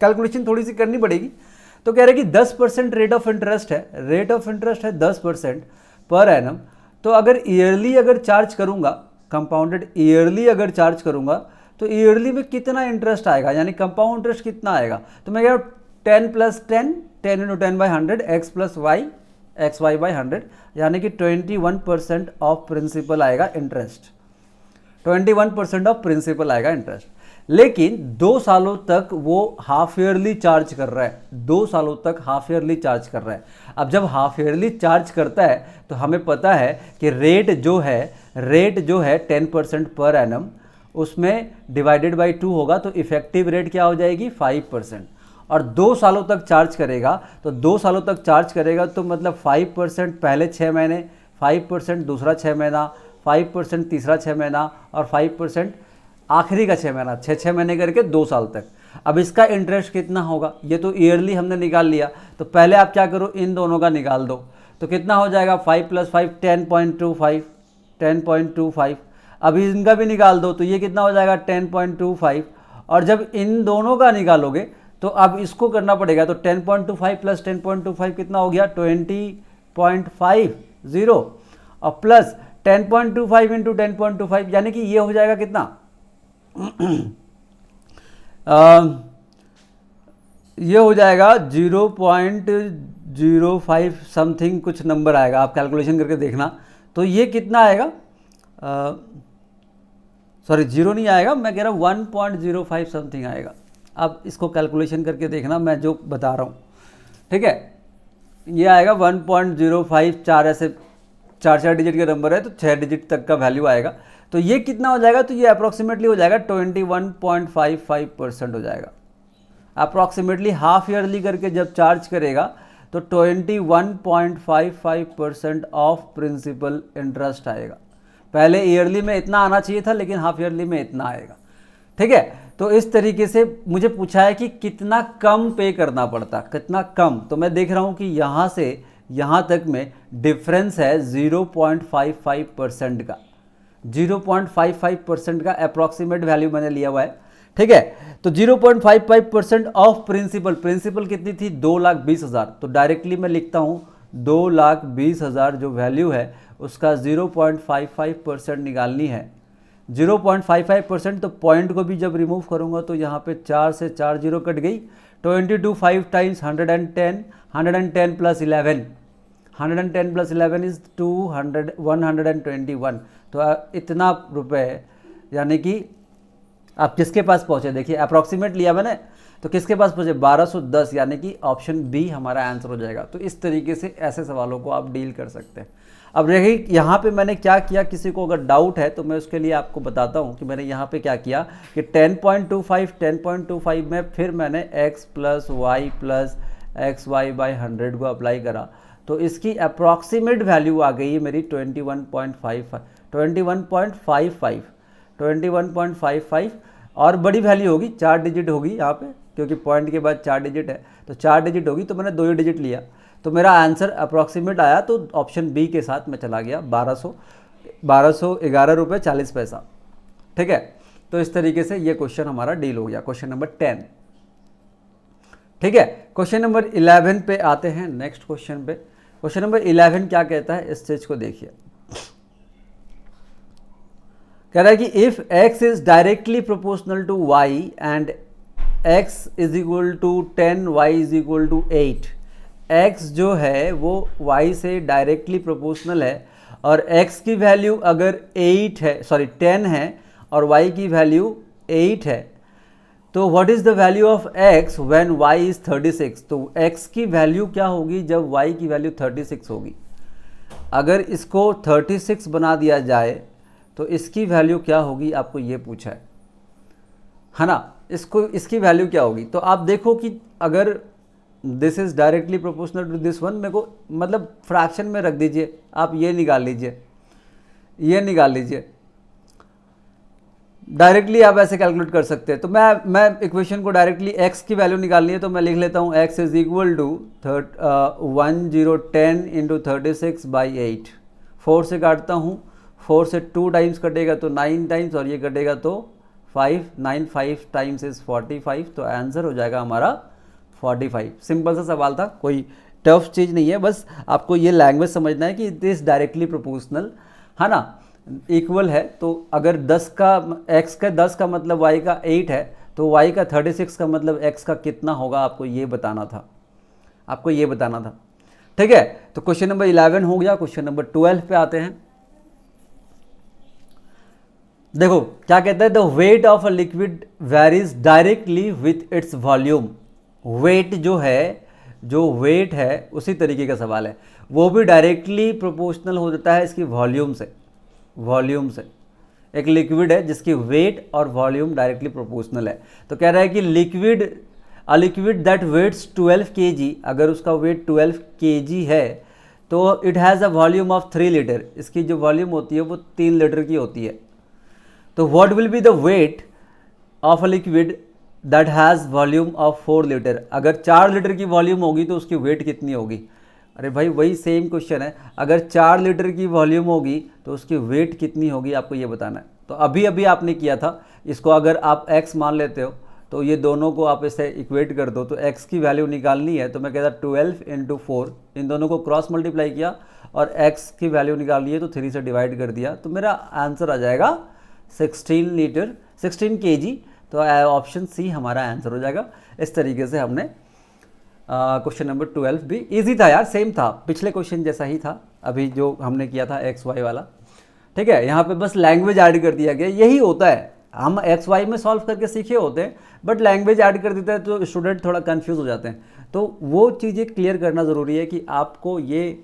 कैलकुलेशन थोड़ी सी करनी पड़ेगी। तो कह रहे हैं कि 10% रेट ऑफ इंटरेस्ट है, रेट ऑफ इंटरेस्ट है 10% पर एनम। तो अगर ईयरली अगर चार्ज करूंगा, कंपाउंडेड ईयरली अगर चार्ज करूंगा, तो ईयरली में कितना इंटरेस्ट आएगा, यानी कंपाउंड इंटरेस्ट कितना आएगा। तो मैं कह रहा हूँ 10 + 10, 10 × 10/100, x + y, xy/100, यानी कि 21% ऑफ प्रिंसिपल आएगा इंटरेस्ट, 21% ऑफ प्रिंसिपल आएगा इंटरेस्ट। लेकिन 2 सालों तक वो हाफ ईयरली चार्ज कर रहा है, 2 सालों तक हाफ ईयरली चार्ज कर रहा है। अब जब हाफ ईयरली चार्ज करता है तो हमें पता है कि रेट जो है 10% पर एनम, उसमें डिवाइडेड बाई 2 होगा, तो इफेक्टिव रेट क्या हो जाएगी 5%। और 2 सालों तक चार्ज करेगा, तो 2 सालों तक चार्ज करेगा तो मतलब 5% पहले 6 महीने, 5% दूसरा 6 महीना, 5% तीसरा 6 महीना और 5% आखिरी का 6 महीना, 6 महीने करके 2 साल तक। अब इसका इंटरेस्ट कितना होगा, ये तो ईयरली हमने निकाल लिया। तो पहले आप क्या करो, इन दोनों का निकाल दो, तो कितना हो जाएगा 5 + 5 10.25, 10.25। अब इनका भी निकाल दो, तो ये कितना हो जाएगा 10.25। और जब इन दोनों का निकालोगे तो अब इसको करना पड़ेगा, तो 10.25 + 10.25 कितना हो गया 20.50, और प्लस 10.25 × 10.25, यानी कि ये हो जाएगा कितना ये हो जाएगा 0.05 समथिंग कुछ नंबर आएगा, आप कैलकुलेशन करके देखना। तो ये कितना आएगा, सॉरी 0 नहीं आएगा, मैं कह रहा हूँ 1.05 समथिंग आएगा। अब इसको कैलकुलेशन करके देखना, मैं जो बता रहा हूँ, ठीक है। ये आएगा 1.05, 4 ऐसे 4 डिजिट के नंबर है, तो 6 डिजिट तक का वैल्यू आएगा। तो ये कितना हो जाएगा, तो ये अप्रॉक्सीमेटली हो जाएगा 21.55% हो जाएगा। अप्रॉक्सीमेटली हाफ ईयरली करके जब चार्ज करेगा तो 21.55% ऑफ प्रिंसिपल इंटरेस्ट आएगा। पहले ईयरली में इतना आना चाहिए था, लेकिन हाफ ईयरली में इतना आएगा, ठीक है। तो इस तरीके से मुझे पूछा है कि कितना कम पे करना पड़ता, कितना कम। तो मैं देख रहा हूँ कि यहाँ से यहाँ तक में डिफरेंस है 0.55% का, 0.55% का अप्रॉक्सीमेट वैल्यू मैंने लिया हुआ है, ठीक है। तो 0.55% ऑफ प्रिंसिपल, प्रिंसिपल कितनी थी 2,20,000, तो डायरेक्टली मैं लिखता हूँ 2,20,000 जो वैल्यू है उसका 0.55% निकालनी है। 0.55%, तो पॉइंट को भी जब रिमूव करूँगा तो यहाँ पे 4 से 4 जीरो कट गई, 22 टाइम्स 110, 110 + 11, 110 + 11 इज 121। तो इतना रुपए, यानी कि आप किसके पास पहुँचे, देखिए अप्रॉक्सीमेट लिया मैंने, तो किसके पास पहुँचे 1210, यानी कि ऑप्शन बी हमारा आंसर हो जाएगा। तो इस तरीके से ऐसे सवालों को आप डील कर सकते हैं। अब देखिए यहाँ पे मैंने क्या किया, किसी को अगर डाउट है तो मैं उसके लिए आपको बताता हूँ कि मैंने यहाँ पे क्या किया कि 10.25 में फिर मैंने x + y + xy/100 को अप्लाई करा, तो इसकी अप्रॉक्सीमेट वैल्यू आ गई है मेरी 21.55, और बड़ी वैल्यू होगी, 4 डिजिट होगी यहाँ पे, क्योंकि पॉइंट के बाद 4 डिजिट है, तो 4 डिजिट होगी, तो मैंने 2 ही डिजिट लिया, तो मेरा आंसर अप्रॉक्सीमेट आया। तो ऑप्शन बी के साथ मैं चला गया, 1211 रुपये 40 पैसा, ठीक है। तो इस तरीके से ये क्वेश्चन हमारा डील हो गया, क्वेश्चन नंबर 10, ठीक है। क्वेश्चन नंबर 11 पे आते हैं, नेक्स्ट क्वेश्चन पे। क्वेश्चन नंबर 11 क्या कहता है, इस स्टेज को देखिए। कह रहा है कि if x is directly proportional to y and x = 10, y = 8, x जो है वो y से डायरेक्टली प्रोपोर्शनल है, और x की वैल्यू अगर 10 है और y की वैल्यू 8 है, तो what is the value of x when y is 36। तो x की वैल्यू क्या होगी जब y की वैल्यू 36 होगी। अगर इसको 36 बना दिया जाए तो इसकी वैल्यू क्या होगी, आपको ये पूछा है ना। इसकी वैल्यू क्या होगी, तो आप देखो कि अगर this is directly proportional to this one, मेरे को मतलब फ्रैक्शन में रख दीजिए, आप ये निकाल लीजिए, ये निकाल लीजिए, डायरेक्टली आप ऐसे कैलकुलेट कर सकते हैं। तो मैं इक्वेशन को डायरेक्टली x की वैल्यू निकालनी है तो मैं लिख लेता हूँ x is equal to 1010 into 36/8। 4 से काटता हूँ, 4 से 2 टाइम्स कटेगा तो 9 टाइम्स, और ये कटेगा तो 5 टाइम्स इज 45। तो आंसर हो जाएगा हमारा 45। सिंपल सा सवाल था, कोई टफ चीज़ नहीं है, बस आपको ये लैंग्वेज समझना है कि इट इज़ डायरेक्टली प्रोपोर्शनल, है ना, इक्वल है। तो अगर 10 का x का 10 का मतलब y का 8 है, तो y का 36 का मतलब x का कितना होगा, आपको ये बताना था, आपको ये बताना था। ठीक है, तो क्वेश्चन नंबर 11 हो गया। क्वेश्चन नंबर 12 पे आते हैं। देखो क्या कहता है, the weight of a liquid varies directly with its volume. Weight जो वेट है उसी तरीके का सवाल है, वो भी डायरेक्टली प्रोपोर्शनल हो जाता है इसकी वॉल्यूम से। एक लिक्विड है जिसकी वेट और वॉल्यूम डायरेक्टली प्रोपोर्शनल है। तो कह रहा है कि लिक्विड दैट वेट्स 12 kg, अगर उसका वेट 12 kg है तो it has a volume of 3 litre, इसकी जो वॉल्यूम होती है वो 3 लीटर की होती है। तो what will be the weight of a liquid that has volume of 4 litre, अगर 4 लीटर की वॉल्यूम होगी तो उसकी वेट कितनी होगी। अरे भाई वही सेम क्वेश्चन है, अगर 4 लीटर की वॉल्यूम होगी तो उसकी वेट कितनी होगी, आपको ये बताना है। तो अभी आपने किया था, इसको अगर आप x मान लेते हो तो ये दोनों को आप इसे इक्वेट कर दो, तो x की वैल्यू निकालनी है तो मैं कहता 12 इंटू 4, इन दोनों को क्रॉस मल्टीप्लाई किया और x की वैल्यू निकालनी है तो 3 से डिवाइड कर दिया, तो मेरा आंसर आ जाएगा 16 kg। तो ऑप्शन सी हमारा आंसर हो जाएगा। इस तरीके से हमने क्वेश्चन नंबर 12 भी इजी था यार, सेम था, पिछले क्वेश्चन जैसा ही था अभी जो हमने किया था XY वाला। ठीक है, यहाँ पे बस लैंग्वेज ऐड कर दिया गया, यही होता है, हम XY में सॉल्व करके सीखे होते हैं बट लैंग्वेज ऐड कर देता है तो स्टूडेंट थोड़ा कंफ्यूज हो जाते हैं। तो वो चीज़ें क्लियर करना ज़रूरी है कि आपको ये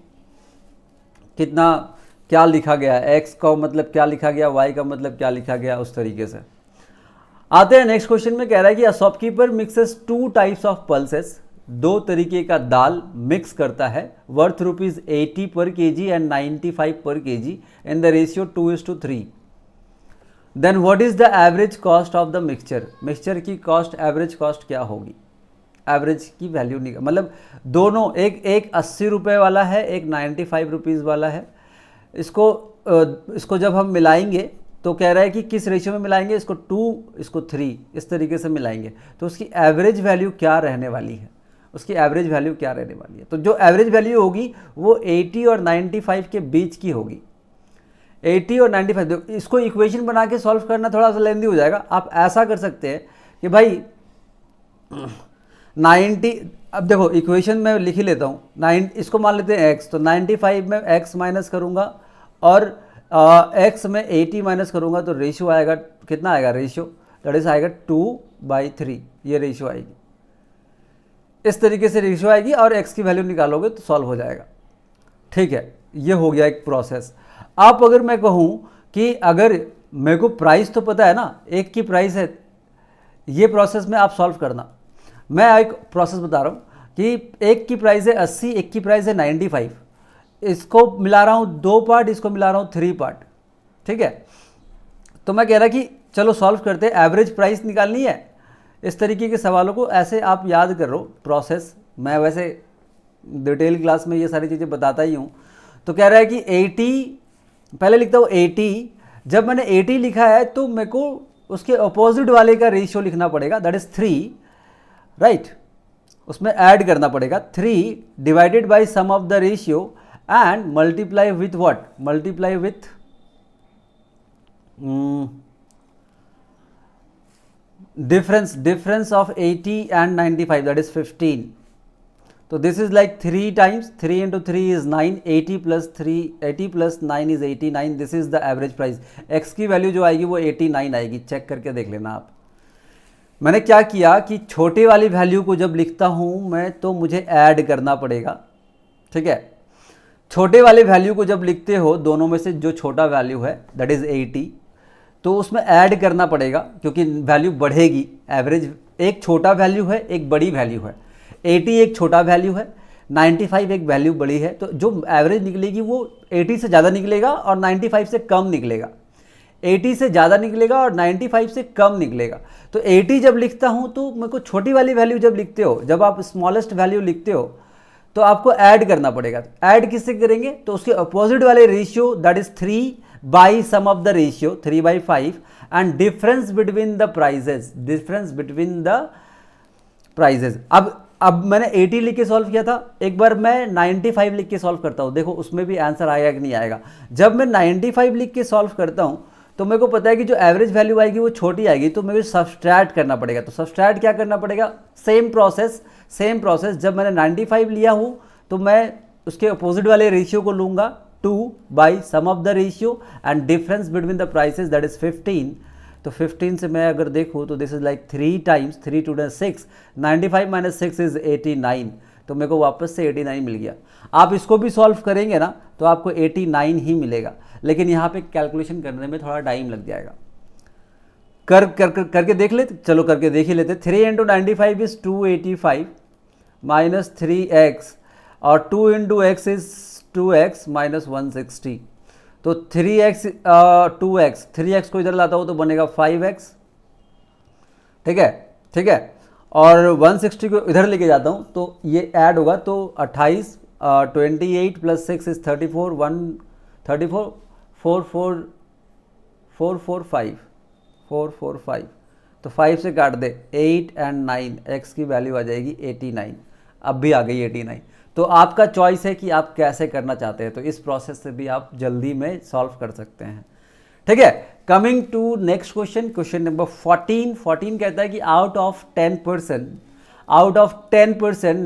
कितना क्या लिखा गया है, x का मतलब क्या लिखा गया, y का मतलब क्या लिखा गया, उस तरीके से। आते हैं नेक्स्ट क्वेश्चन में, कह रहा है कि a shopkeeper mixes 2 types of pulses, 2 तरीके का दाल मिक्स करता है, वर्थ ₹80 पर kg एंड 95 पर kg in the ratio 2:3। Then what is the average cost of the mixture की कॉस्ट, एवरेज कॉस्ट क्या होगी, एवरेज की वैल्यू नहीं, मतलब दोनों, एक 80 रुपये वाला है, एक 95 रुपीज़ वाला है। इसको जब हम मिलाएंगे तो कह रहा है कि किस रेशियो में मिलाएंगे, इसको 2 इसको 3 इस तरीके से मिलाएंगे तो उसकी एवरेज वैल्यू क्या रहने वाली है, तो जो एवरेज वैल्यू होगी वो 80 और 95 के बीच की होगी। 80 और 95, इसको इक्वेशन बना के सॉल्व करना थोड़ा सा लेंदी हो जाएगा। आप ऐसा कर सकते हैं कि भाई 90, अब देखो इक्वेशन में लिख ही लेता हूँ, 9 इसको मान लेते हैं x, तो 95 में x माइनस करूँगा और x में 80 माइनस करूँगा तो रेशियो आएगा, कितना आएगा रेशियो, दैट इज आएगा 2/3, ये रेशियो आएगी, इस तरीके से रेशियो आएगी और x की वैल्यू निकालोगे तो सॉल्व हो जाएगा। ठीक है, ये हो गया एक प्रोसेस। आप अगर मैं कहूँ कि अगर मेरे को प्राइस तो पता है ना, एक की प्राइस है, ये प्रोसेस में आप सॉल्व करना। मैं एक प्रोसेस बता रहा हूँ कि एक की प्राइस है 80, एक की प्राइस है 95, इसको मिला रहा हूँ 2 पार्ट, इसको मिला रहा हूँ 3 पार्ट। ठीक है, तो मैं कह रहा कि चलो सॉल्व करते हैं, एवरेज प्राइस निकालनी है। इस तरीके के सवालों को ऐसे आप याद करो प्रोसेस, मैं वैसे डिटेल क्लास में ये सारी चीज़ें बताता ही हूँ। तो कह रहा है कि 80, पहले लिखता हूँ 80, जब मैंने 80 लिखा है तो मेरे को उसके अपोजिट वाले का रेशियो लिखना पड़ेगा, दैट इज 3, राइट, उसमें ऐड करना पड़ेगा 3 divided by sum of the ratio and multiply with what, multiply with difference of 80 and 95, that is 15. So this is like 3 times 3 into 3 is 9, 80 plus 3, 80 plus 9 is 89. This is the average price. x की value जो आएगी वो 89 आएगी, check करके देख लेना आप। मैंने क्या किया कि छोटे वाली वैल्यू को जब लिखता हूँ मैं तो मुझे ऐड करना पड़ेगा। ठीक है, छोटे वाले वैल्यू को जब लिखते हो, दोनों में से जो छोटा वैल्यू है दैट इज़ 80, तो उसमें ऐड करना पड़ेगा क्योंकि वैल्यू बढ़ेगी। एवरेज एक छोटा वैल्यू है, एक बड़ी वैल्यू है। 80 एक छोटा वैल्यू है, 95 एक वैल्यू बड़ी है। तो जो एवरेज निकलेगी वो 80 से ज़्यादा निकलेगा और 95 से कम निकलेगा। 80 से ज़्यादा निकलेगा और 95 से कम निकलेगा। तो 80 जब लिखता हूँ तो मेरे को छोटी वाली वैल्यू जब लिखते हो, जब आप स्मॉलेस्ट वैल्यू लिखते हो तो आपको ऐड करना पड़ेगा। ऐड किससे करेंगे? तो उसके अपोजिट वाले ratio that is 3 by sum of the ratio 3/5 and difference between the prices, difference between the prices. अब मैंने 80 लिख के सॉल्व किया था, एक बार मैं 95 लिख के सॉल्व करता हूँ, देखो उसमें भी आंसर आएगा कि नहीं आएगा। जब मैं 95 लिख के सॉल्व करता हूँ तो मेरे को पता है कि जो एवरेज वैल्यू आएगी वो छोटी आएगी, तो मेरे को सब्सट्रैक्ट करना पड़ेगा। तो सब्सट्रैक्ट क्या करना पड़ेगा? Same process. जब मैंने 95 लिया हूँ तो मैं उसके अपोजिट वाले रेशियो को लूँगा 2 by sum of the ratio and difference between the prices that is 15। तो 15 से मैं अगर देखूँ तो this is like 3 times 3 to the 6, 95 minus 6 is 89, तो मेरे को वापस से 89 मिल गया। आप इसको भी सॉल्व करेंगे ना तो आपको 89 ही मिलेगा, लेकिन यहाँ पे कैलकुलेशन करने में थोड़ा टाइम लग जाएगा। करके देख लेते, चलो करके देख ही लेते। 3 इंटू 95 इज 285 माइनस 3x और 2 into x is 2x minus 160। तो 3x 2x, 3x को इधर लाता हूँ तो बनेगा 5x, ठीक है। और 160 को इधर लेके जाता हूँ तो ये ऐड होगा तो 28, 28 प्लस 6 इज 34, 34, 445, तो 5 से काट दे 8 एंड 9, x की वैल्यू आ जाएगी 89। अब भी आ गई 89। तो आपका चॉइस है कि आप कैसे करना चाहते हैं, तो इस प्रोसेस से भी आप जल्दी में सॉल्व कर सकते हैं, ठीक है। Coming to next question, question number 14 कहता है कि out of 10%,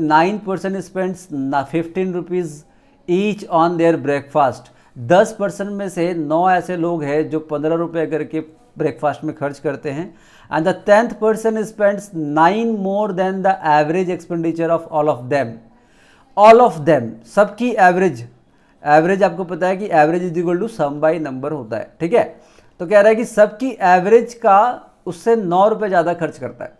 9% spends 15 rupees each on their breakfast. 10% में से 9 ऐसे लोग हैं जो 15 रुपये करके ब्रेकफास्ट में खर्च करते हैं। And the 10th person spends 9 more than the average expenditure of all of them, सबकी एवरेज आपको पता है कि average is equal to sum by number होता है, ठीक है। तो कह रहा है कि सबकी एवरेज का उससे 9 रुपये ज़्यादा खर्च करता है।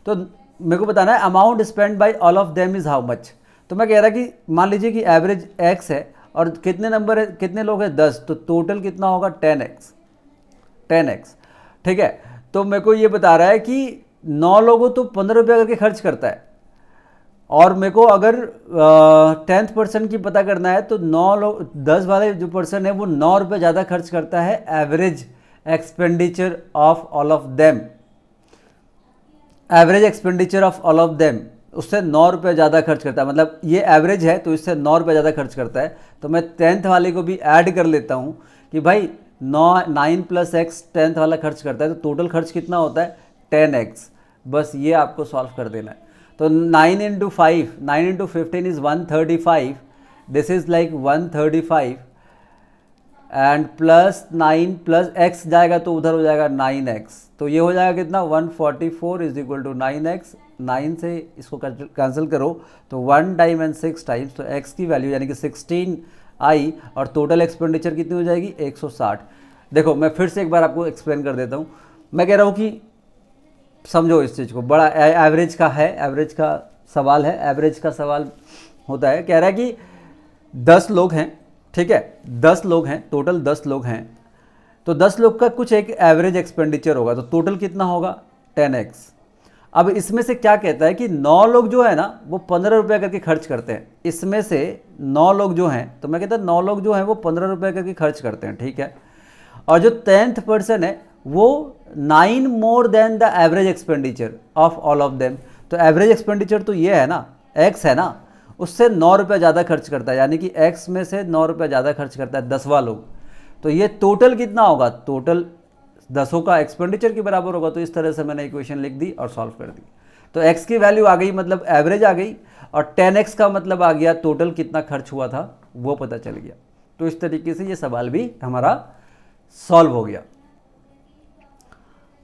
तो मेरे को बताना है amount spend by all of them is how much. तो मैं कह रहा कि मान लीजिए कि एवरेज x है और कितने नंबर है, कितने लोग हैं 10, तो टोटल कितना होगा 10x, ठीक है। तो मेरे को ये बता रहा है कि 9 लोगों तो 15 रुपये करके खर्च करता है, और मेरे को अगर 10th पर्सन की पता करना है तो 9 लोग 10 वाले जो पर्सन है वो 9 रुपये ज़्यादा खर्च करता है average expenditure of all of them, average expenditure of all of them उससे 9 रुपये ज़्यादा खर्च करता है। मतलब ये एवरेज है तो इससे 9 रुपये ज़्यादा खर्च करता है। तो मैं 10th वाले को भी ऐड कर लेता हूँ कि भाई 9 प्लस x 10th वाला खर्च करता है, तो टोटल खर्च कितना होता है 10x। बस ये आपको सॉल्व कर देना है। तो 9 into 15 is 135, this is like 135 and plus 9 plus x जाएगा तो उधर हो जाएगा 9x, तो ये हो जाएगा कितना 144 इज इक्वल टू 9x। 9 से इसको कैंसिल करो तो 1 टाइम एंड 6 टाइम्स, तो x की वैल्यू यानी कि 16 आई और टोटल एक्सपेंडिचर कितनी हो जाएगी 160। देखो मैं फिर से एक बार आपको एक्सप्लेन कर देता हूँ। मैं कह रहा हूँ कि समझो इस चीज़ को, बड़ा एवरेज का है, एवरेज का सवाल है, एवरेज का सवाल होता है। कह रहा है कि 10 लोग हैं, ठीक है, 10 लोग हैं, टोटल 10 लोग हैं, तो 10 लोग का कुछ एक एवरेज एक्सपेंडिचर होगा, तो टोटल कितना होगा 10x। अब इसमें से क्या कहता है कि 9 लोग जो है ना वो 15 रुपये करके खर्च करते हैं। इसमें से 9 लोग जो हैं, तो मैं कहता हूँ 9 लोग जो हैं वो 15 रुपये करके खर्च करते हैं, ठीक है। और जो 10th पर्सन है वो 9 more than the average expenditure of all of them. तो एवरेज एक्सपेंडिचर तो ये है ना, x है ना, उससे 9 रुपये ज़्यादा खर्च करता है, यानी कि x में से 9 रुपये ज़्यादा खर्च करता है 10वां लोग। तो ये टोटल कितना होगा, टोटल 10 का एक्सपेंडिचर के बराबर होगा। तो इस तरह से मैंने इक्वेशन लिख दी और सॉल्व कर दी। तो x की वैल्यू आ गई, मतलब एवरेज आ गई, और 10x का मतलब आ गया टोटल कितना खर्च हुआ था वो पता चल गया। तो इस तरीके से ये सवाल भी हमारा सॉल्व हो गया।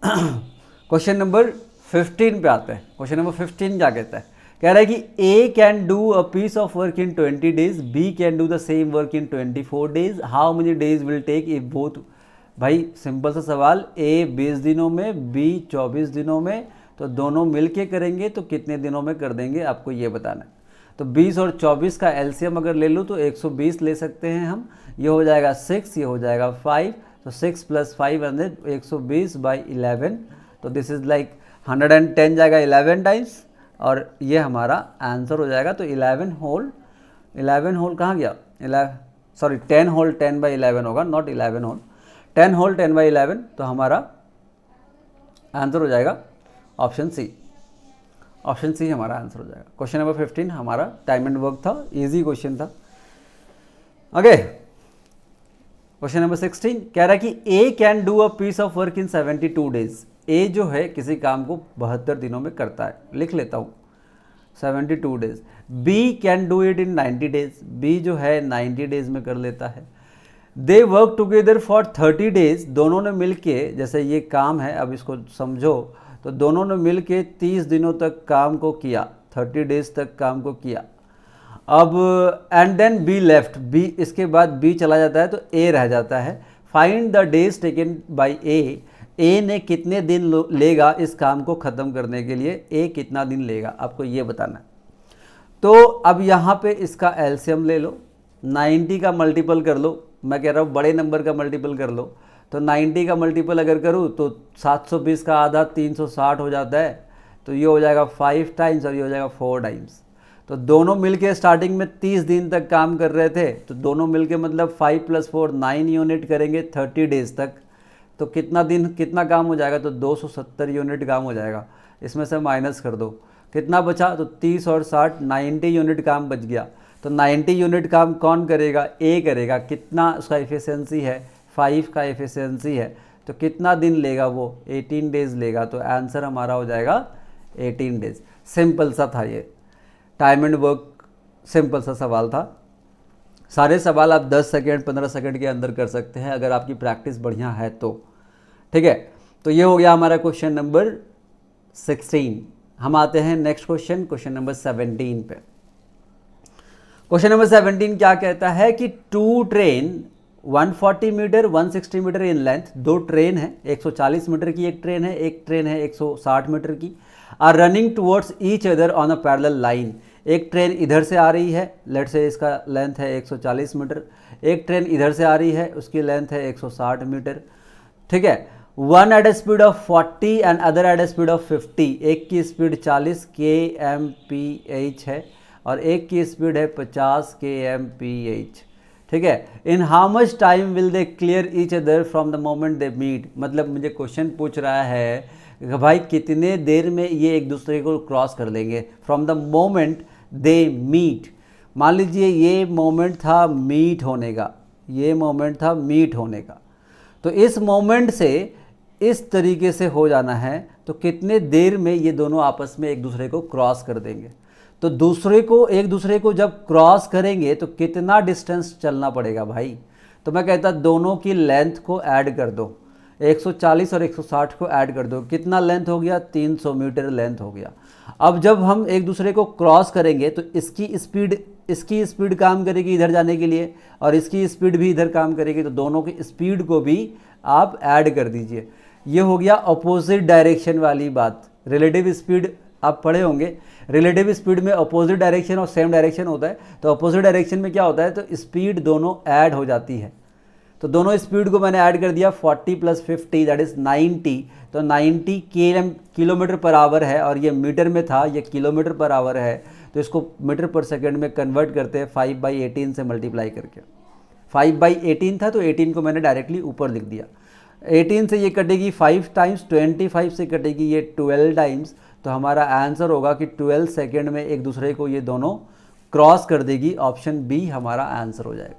क्वेश्चन नंबर 15 पे आते हैं। क्वेश्चन नंबर 15 क्या कहता है कह रहा है कि A can do a piece of work in 20 days, B can do the same work in 24 days, how many days will take if both. भाई सिंपल सा सवाल, ए 20 दिनों में, बी 24 दिनों में, तो दोनों मिलके करेंगे तो कितने दिनों में कर देंगे, आपको ये बताना है। तो 20 और 24 का एलसीएम अगर ले लूँ तो 120 ले सकते हैं हम, ये हो जाएगा 6, ये हो जाएगा 5, तो 6 + 5 120/11, तो दिस इज़ लाइक 110 जाएगा 11 टाइम्स, और ये हमारा आंसर हो जाएगा। तो 11 होल कहाँ गया, 10 होल 10/11 होगा, नॉट 11 होल, 10 होल 10/11, तो हमारा आंसर हो जाएगा ऑप्शन सी। ऑप्शन सी हमारा आंसर हो जाएगा। क्वेश्चन नंबर 15 हमारा टाइम एंड वर्क था, इजी क्वेश्चन था। ओके, क्वेश्चन नंबर 16 कह रहा है कि A can do a piece of work in 72 days. A जो है किसी काम को 72 दिनों में करता है, लिख लेता हूँ 72 days. B can do it in 90 days, B जो है 90 डेज में कर लेता है। They work together for 30 days, दोनों ने मिलके, जैसे ये काम है, अब इसको समझो, तो दोनों ने मिलके 30 दिनों तक काम को किया, 30 डेज तक काम को किया। अब and then B left, B इसके बाद बी चला जाता है तो ए रह जाता है। Find the days taken by A ने कितने दिन लेगा इस काम को ख़त्म करने के लिए, ए कितना दिन लेगा, आपको ये बताना है। तो अब यहाँ पे इसका एलसीएम ले लो, 90 का मल्टीपल कर लो, मैं कह रहा हूँ बड़े नंबर का मल्टीपल कर लो, तो 90 का मल्टीपल अगर करूँ तो 720 का आधा 360 हो जाता है, तो ये हो जाएगा 5 टाइम्स और ये हो जाएगा 4 टाइम्स। तो दोनों मिलके स्टार्टिंग में 30 दिन तक काम कर रहे थे, तो दोनों मिलके मतलब 5 + 4 9 यूनिट करेंगे 30 डेज तक, तो कितना दिन कितना काम हो जाएगा, तो 270 यूनिट काम हो जाएगा। इसमें से माइनस कर दो, कितना बचा, तो 30 और 60 90 यूनिट काम बच गया। तो 90 यूनिट काम कौन करेगा, ए करेगा। कितना उसका एफिशिएंसी है, 5 का एफिशिएंसी है, तो कितना दिन लेगा वो, 18 डेज लेगा। तो आंसर हमारा हो जाएगा 18 डेज। सिंपल सा था ये, टाइम एंड वर्क सिंपल सा सवाल था। सारे सवाल आप 10 सेकेंड 15 सेकेंड के अंदर कर सकते हैं अगर आपकी प्रैक्टिस बढ़िया है तो, ठीक है। तो ये हो गया हमारा क्वेश्चन नंबर 16। हम आते हैं नेक्स्ट क्वेश्चन, क्वेश्चन नंबर 17 पे। क्वेश्चन नंबर 17 क्या कहता है कि two train 140 metre 160 metre in length, दो ट्रेन है, 140 मीटर की एक ट्रेन है 160 मीटर की, are running towards each other on a parallel line. एक ट्रेन इधर से आ रही है, लेट से इसका लेंथ है 140 मीटर, एक ट्रेन इधर से आ रही है, उसकी लेंथ है 160 मीटर, ठीक है। One at a speed of 40 and other at a speed of 50, एक की स्पीड 40 kmph है और एक की स्पीड है 50 kmph, ठीक है। In how much time will they clear each other from the moment they meet. मतलब मुझे क्वेश्चन पूछ रहा है कि भाई कितने देर में ये एक दूसरे को क्रॉस कर लेंगे, from the moment they meet. मान लीजिए ये मोमेंट था मीट होने का, ये मोमेंट था मीट होने का, तो इस मोमेंट से इस तरीके से हो जाना है, तो कितने देर में ये दोनों आपस में एक दूसरे को क्रॉस कर देंगे। तो एक दूसरे को जब क्रॉस करेंगे तो कितना डिस्टेंस चलना पड़ेगा भाई। तो मैं कहता दोनों की लेंथ को ऐड कर दो, 140 और 160 को ऐड कर दो, कितना लेंथ हो गया, 300 मीटर लेंथ हो गया। अब जब हम एक दूसरे को क्रॉस करेंगे तो इसकी स्पीड काम करेगी इधर जाने के लिए और इसकी स्पीड भी इधर काम करेगी, तो दोनों की स्पीड को भी आप ऐड कर दीजिए। ये हो गया अपोजिट डायरेक्शन वाली बात। रिलेटिव स्पीड आप पढ़े होंगे, रिलेटिव स्पीड में अपोजिट डायरेक्शन और सेम डायरेक्शन होता है। तो अपोजिट डायरेक्शन में क्या होता है, तो स्पीड दोनों ऐड हो जाती है। तो दोनों स्पीड को मैंने ऐड कर दिया, 40 + 50 दैट इज़ 90, तो 90 किलोमीटर पर आवर है और ये मीटर में था, ये किलोमीटर पर आवर है, तो इसको मीटर पर सेकेंड में कन्वर्ट करते हैं 5/18 से मल्टीप्लाई करके। 5/18 था तो 18 को मैंने डायरेक्टली ऊपर लिख दिया। 18 से ये कटेगी 5 टाइम्स, 25 से कटेगी ये 12 टाइम्स, तो हमारा आंसर होगा कि 12 सेकेंड में एक दूसरे को ये दोनों क्रॉस कर देगी। ऑप्शन बी हमारा आंसर हो जाएगा।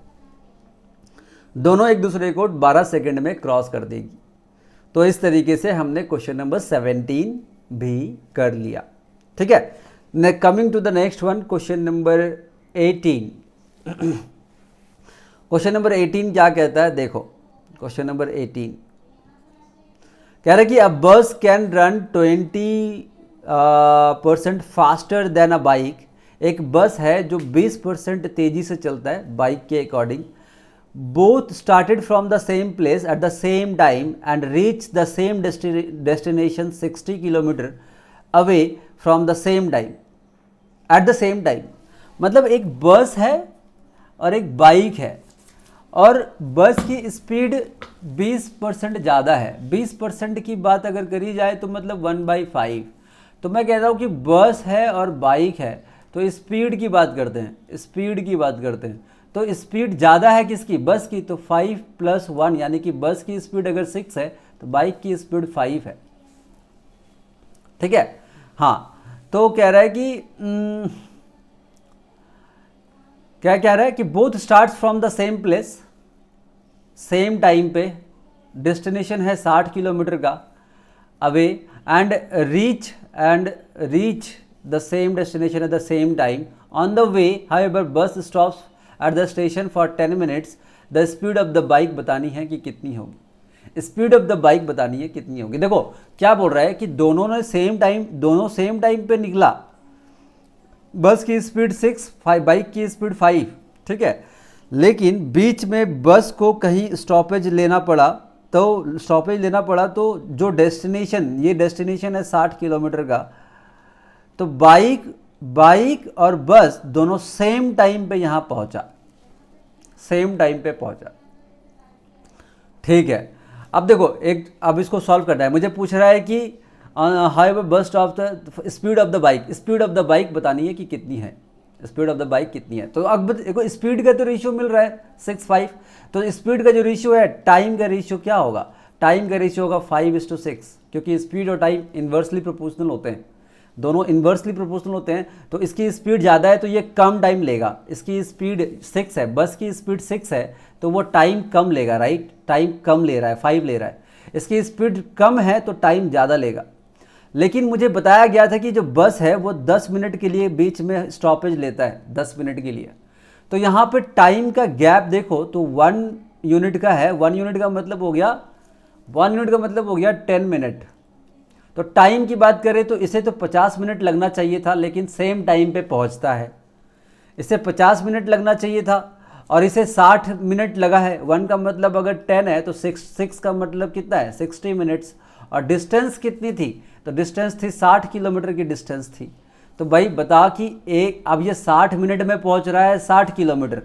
दोनों एक दूसरे को 12 सेकेंड में क्रॉस कर देगी। तो इस तरीके से हमने क्वेश्चन नंबर 17 भी कर लिया, ठीक है। Coming to the next one, question number 18। Question number 18 क्या कहता है, देखो क्वेश्चन नंबर 18 कह रहा है कि अ बस can run 20 percent faster than a bike, एक बस है जो 20% तेज़ी से चलता है बाइक के according, both started from the same place at the same time and reach the same destination 60 kilometre away from the same time at the same time. मतलब एक बस है और एक बाइक है और बस की स्पीड 20% ज़्यादा है। 20% की बात अगर करी जाए तो मतलब 1/5। तो मैं कहता हूँ कि बस है और बाइक है तो स्पीड की बात करते हैं, स्पीड की बात करते हैं। तो स्पीड ज़्यादा है किसकी, बस की, तो 5 + 1 यानी कि बस की स्पीड अगर 6 है तो बाइक की स्पीड 5 है। ठीक है, हाँ। तो कह रहा है कि क्या कह रहा है कि both start from the same place, same time पे, डेस्टिनेशन है 60 किलोमीटर का away, and reach the same destination at the same time. On the way however bus stops at the station for 10 minutes. The speed of the bike बतानी है कि कितनी होगी, speed of the bike बतानी है कितनी होगी। देखो क्या बोल रहा है कि दोनों सेम टाइम पे निकला, बस की स्पीड 6, बाइक की स्पीड 5, ठीक है। लेकिन बीच में बस को कहीं स्टॉपेज लेना पड़ा, तो जो डेस्टिनेशन, ये डेस्टिनेशन है 60 किलोमीटर का, तो बाइक और बस दोनों सेम टाइम पे यहाँ पहुँचा, सेम टाइम पे पहुँचा। ठीक है, अब देखो अब इसको सॉल्व करना है। मुझे पूछ रहा है कि however bus stop the speed of the bike बतानी है कि कितनी है, स्पीड ऑफ द बाइक कितनी है। तो अब देखो स्पीड का तो रेशियो मिल रहा है 6:5, तो स्पीड का जो रेशियो है, टाइम का रेशियो क्या होगा, टाइम का रेशियो होगा 5:6, क्योंकि स्पीड और टाइम इन्वर्सली प्रोपोर्शनल होते हैं, दोनों इन्वर्सली प्रोपोर्शनल होते हैं। तो इसकी स्पीड ज़्यादा है तो ये कम टाइम लेगा, इसकी स्पीड 6 है, बस की स्पीड 6 है तो वो टाइम कम लेगा, राइट, टाइम कम ले रहा है, 5 ले रहा है। इसकी स्पीड कम है तो टाइम ज़्यादा लेगा। लेकिन मुझे बताया गया था कि जो बस है वो 10 मिनट के लिए बीच में स्टॉपेज लेता है, 10 मिनट के लिए। तो यहाँ पे टाइम का गैप देखो तो 1 यूनिट का है, 1 यूनिट का मतलब हो गया 10 मिनट। तो टाइम की बात करें तो इसे तो 50 मिनट लगना चाहिए था, लेकिन सेम टाइम पे पहुँचता है। इसे 50 मिनट लगना चाहिए था और इसे 60 मिनट लगा है। 1 का मतलब अगर 10 है तो 6 का मतलब कितना है, 60 मिनट्स। और डिस्टेंस कितनी थी, तो डिस्टेंस थी 60 किलोमीटर की डिस्टेंस थी। तो भाई बता कि अब ये 60 मिनट में पहुंच रहा है 60 किलोमीटर,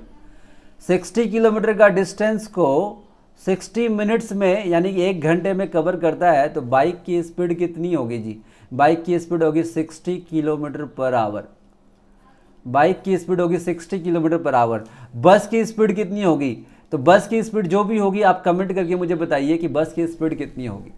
60 किलोमीटर का डिस्टेंस को 60 मिनट्स में यानी कि 1 घंटे में कवर करता है। तो बाइक की स्पीड कितनी होगी जी, बाइक की स्पीड होगी 60 किलोमीटर पर आवर, बाइक की स्पीड होगी 60 किलोमीटर पर आवर। बस की स्पीड कितनी होगी, तो बस की स्पीड जो भी होगी आप कमेंट करके मुझे बताइए कि बस की स्पीड कितनी होगी।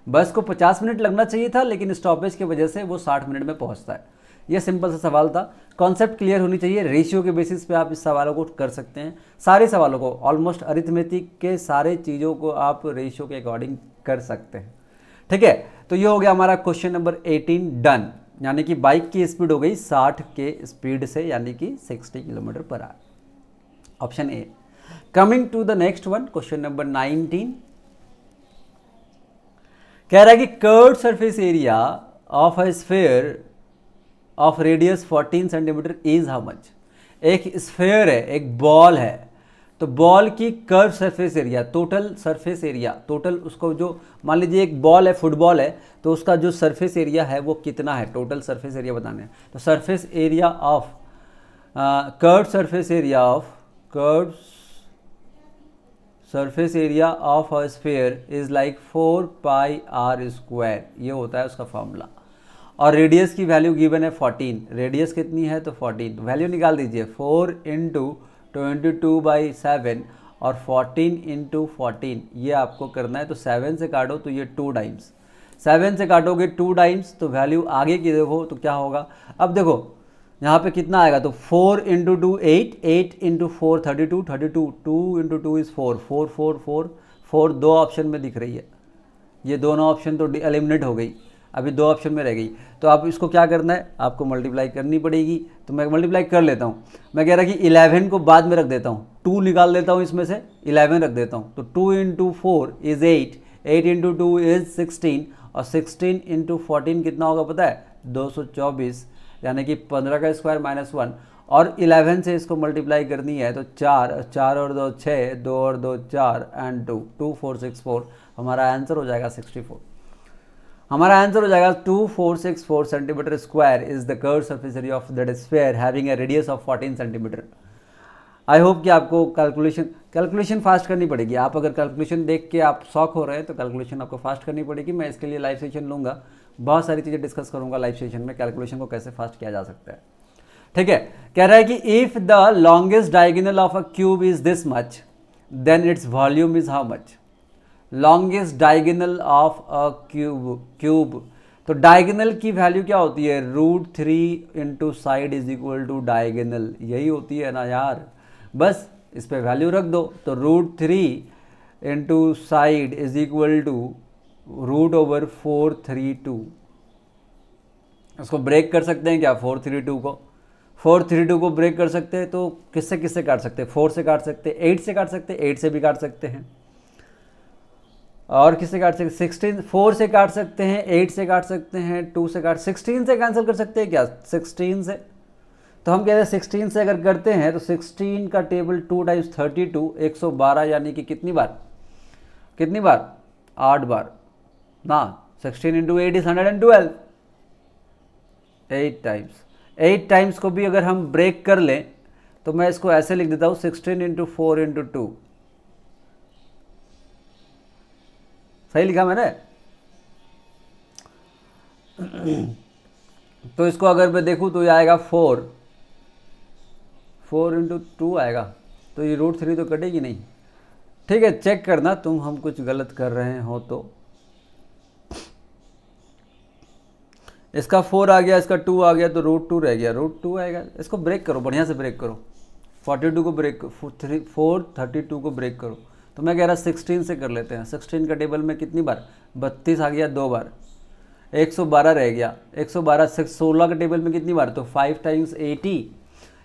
बस को 50 मिनट लगना चाहिए था, लेकिन स्टॉपेज की वजह से वो 60 मिनट में पहुंचता है। ये सिंपल सा सवाल था, कॉन्सेप्ट क्लियर होनी चाहिए। रेशियो के बेसिस पे आप इस सवालों को कर सकते हैं, सारे सवालों को, ऑलमोस्ट अरिथमेटिक के सारे चीज़ों को आप रेशियो के अकॉर्डिंग कर सकते हैं। ठीक है, तो ये हो गया हमारा क्वेश्चन नंबर 18 डन, यानी कि बाइक की स्पीड हो गई 60 के स्पीड से, यानी कि 60 kilometre per hour, option A. Coming to the next one, question number 19 कह रहा है कि curved surface area of a sphere of radius 14 centimetre is how much. एक स्फीयर है, एक बॉल है, तो बॉल की curve surface area, total surface area, total उसको जो मान लीजिए एक बॉल है, फुटबॉल है, तो उसका जो सरफेस एरिया है वो कितना है, टोटल सरफेस एरिया बताना है। तो surface area of curved surface area of surface area of a sphere is like 4πr², ये होता है उसका फॉर्मूला। और रेडियस की वैल्यू गिवन है 14, रेडियस कितनी है तो 14, तो वैल्यू निकाल दीजिए 4 × 22/7 और 14 × 14, ये आपको करना है। तो 7 से काटो तो ये 2 टाइम्स, 7 से काटोगे 2 टाइम्स, तो वैल्यू आगे की देखो तो क्या होगा। अब देखो यहाँ पे कितना आएगा, तो 4 × 2 8, 8 × 4 32, 32, 2 × 2 इज़ 4, 4 4 4 4 दो ऑप्शन में दिख रही है, ये दोनों ऑप्शन तो एलिमिनेट हो गई, अभी 2 ऑप्शन में रह गई। तो आप इसको क्या करना है, आपको मल्टीप्लाई करनी पड़ेगी। तो मैं मल्टीप्लाई कर लेता हूँ, मैं कह रहा कि 11 को बाद में रख देता हूँ, 2 निकाल देता हूँ इसमें से, 11 रख देता हूँ। तो 2 × 4 इज़ 8, 8 × 2 इज़ 16 और 16 इंटू 14 कितना होगा पता है, 224, यानी कि 15 का स्क्वायर -1, और 11 से इसको मल्टीप्लाई करनी है तो 4, 4 और 2 6, 2 और 2 4 एंड 2, 2464, हमारा आंसर हो जाएगा 64। हमारा आंसर हो जाएगा 2464 centimetre square is the curve surface area of that sphere having a radius of 14 centimetre. I hope कि आपको कैलकुलेशन फास्ट करनी पड़ेगी। आप अगर कैलकुलेशन देख के आप शॉक हो रहे हैं तो कैलकुलेशन आपको फास्ट करनी पड़ेगी। मैं इसके लिए लाइव सेशन लूँगा, बहुत सारी चीज़ें डिस्कस करूँगा लाइव सेशन में, कैलकुलेशन को कैसे फास्ट किया जा सकता है। ठीक है, कह रहा है कि if the longest diagonal of a cube is this much then its volume is how much. Longest diagonal of a cube, तो डायगोनल की वैल्यू क्या होती है, √3 into side is equal to diagonal, यही होती है ना यार, बस इस पे वैल्यू रख दो। तो √3 into side is equal to √432। इसको ब्रेक कर सकते हैं क्या, 432 को ब्रेक कर सकते हैं, तो किससे किससे काट सकते हैं, 4 से काट सकते हैं, 8 से काट सकते हैं, 8 से भी काट सकते हैं, और किससे काट सकते हैं, 16, 4 से काट सकते हैं, 8 से काट सकते हैं, 2 से काट, 16 से कैंसिल कर सकते हैं क्या, 16 से। तो हम कहते हैं 16 से अगर करते हैं तो 16 का टेबल 2 टाइम्स 32, 112, यानी कि कितनी बार 8 बार ना, 16 इंटू 8 इज 112, 8 टाइम्स को भी अगर हम ब्रेक कर लें तो मैं इसको ऐसे लिख देता हूँ 16 इंटू 4 इंटू 2, सही लिखा मैंने। तो इसको अगर मैं देखूँ तो ये आएगा 4 इंटू 2 आएगा, तो ये √3 तो कटेगी नहीं। ठीक है, चेक करना तुम हम कुछ गलत कर रहे हो तो। इसका 4 आ गया, इसका 2 आ गया, तो √2 रह गया, √2 आएगा। इसको ब्रेक करो, बढ़िया से ब्रेक करो, 42 को ब्रेक, 432 को ब्रेक करो। तो मैं कह रहा 16 से कर लेते हैं। 16 का टेबल में कितनी बार, 32 आ गया 2 बार, 112 रह गया, 112, 16 के टेबल में कितनी बार, तो 5 टाइम्स 80,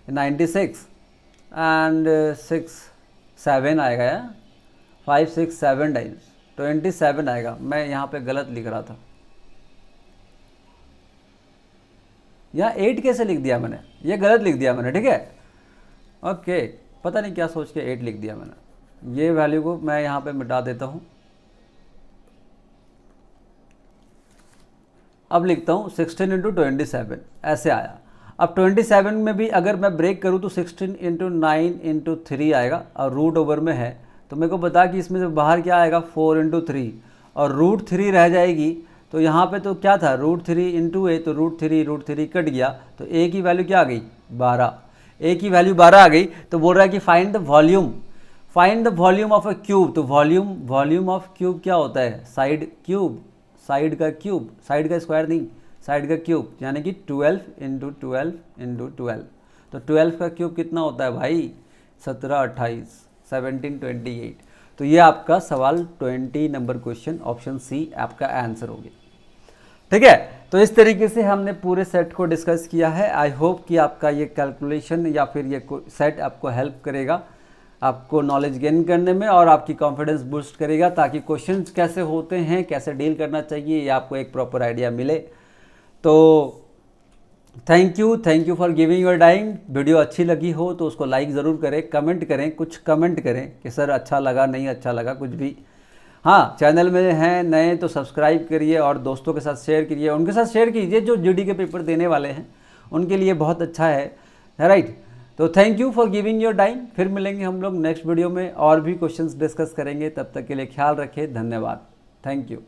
96 एंड 6 7 आएगा यार, 5 6 7 टाइम्स 27 आएगा। मैं यहाँ पे गलत लिख रहा था, यहाँ 8 कैसे लिख दिया मैंने, ये गलत लिख दिया मैंने, ठीक है ओके, पता नहीं क्या सोच के 8 लिख दिया मैंने। ये वैल्यू को मैं यहाँ पे मिटा देता हूँ, अब लिखता हूँ 16 इंटू 27, ऐसे आया। अब 27 में भी अगर मैं ब्रेक करूँ तो 16 इंटू 9 इंटू 3 आएगा, और रूट ओवर में है तो मेरे को बता कि इसमें से बाहर क्या आएगा, 4 इंटू 3, और √3 रह जाएगी। तो यहाँ पे तो क्या था, √3 इंटू ए, तो √3 कट गया, तो ए की वैल्यू क्या आ गई, 12, ए की वैल्यू 12 आ गई। तो बोल रहा है कि find the volume of a cube. तो वॉल्यूम ऑफ क्यूब क्या होता है, साइड का स्क्वायर नहीं, साइड का क्यूब, यानी कि 12 इंटू 12 इंटू 12। तो 12 का क्यूब कितना होता है भाई, 17 28 17 28। तो ये आपका सवाल 20 नंबर क्वेश्चन, ऑप्शन सी आपका आंसर हो गया। ठीक है, तो इस तरीके से हमने पूरे सेट को डिस्कस किया है। आई होप कि आपका ये कैलकुलेशन या फिर ये सेट आपको हेल्प करेगा, आपको नॉलेज गेन करने में, और आपकी कॉन्फिडेंस बूस्ट करेगा, ताकि क्वेश्चंस कैसे होते हैं, कैसे डील करना चाहिए, ये आपको एक प्रॉपर आइडिया मिले। तो thank you for giving your time. Video अच्छी लगी हो तो उसको लाइक ज़रूर करें, कमेंट करें, कुछ कमेंट करें कि सर अच्छा लगा, नहीं अच्छा लगा, कुछ भी। हाँ, चैनल में हैं नए तो सब्सक्राइब करिए, और दोस्तों के साथ शेयर कीजिए, उनके साथ शेयर कीजिए जो जीडी के पेपर देने वाले हैं, उनके लिए बहुत अच्छा है, राइट। तो thank you for giving your time. फिर मिलेंगे हम लोग नेक्स्ट वीडियो में, और भी क्वेश्चंस डिस्कस करेंगे। तब तक के लिए ख्याल रखें, धन्यवाद, थैंक यू।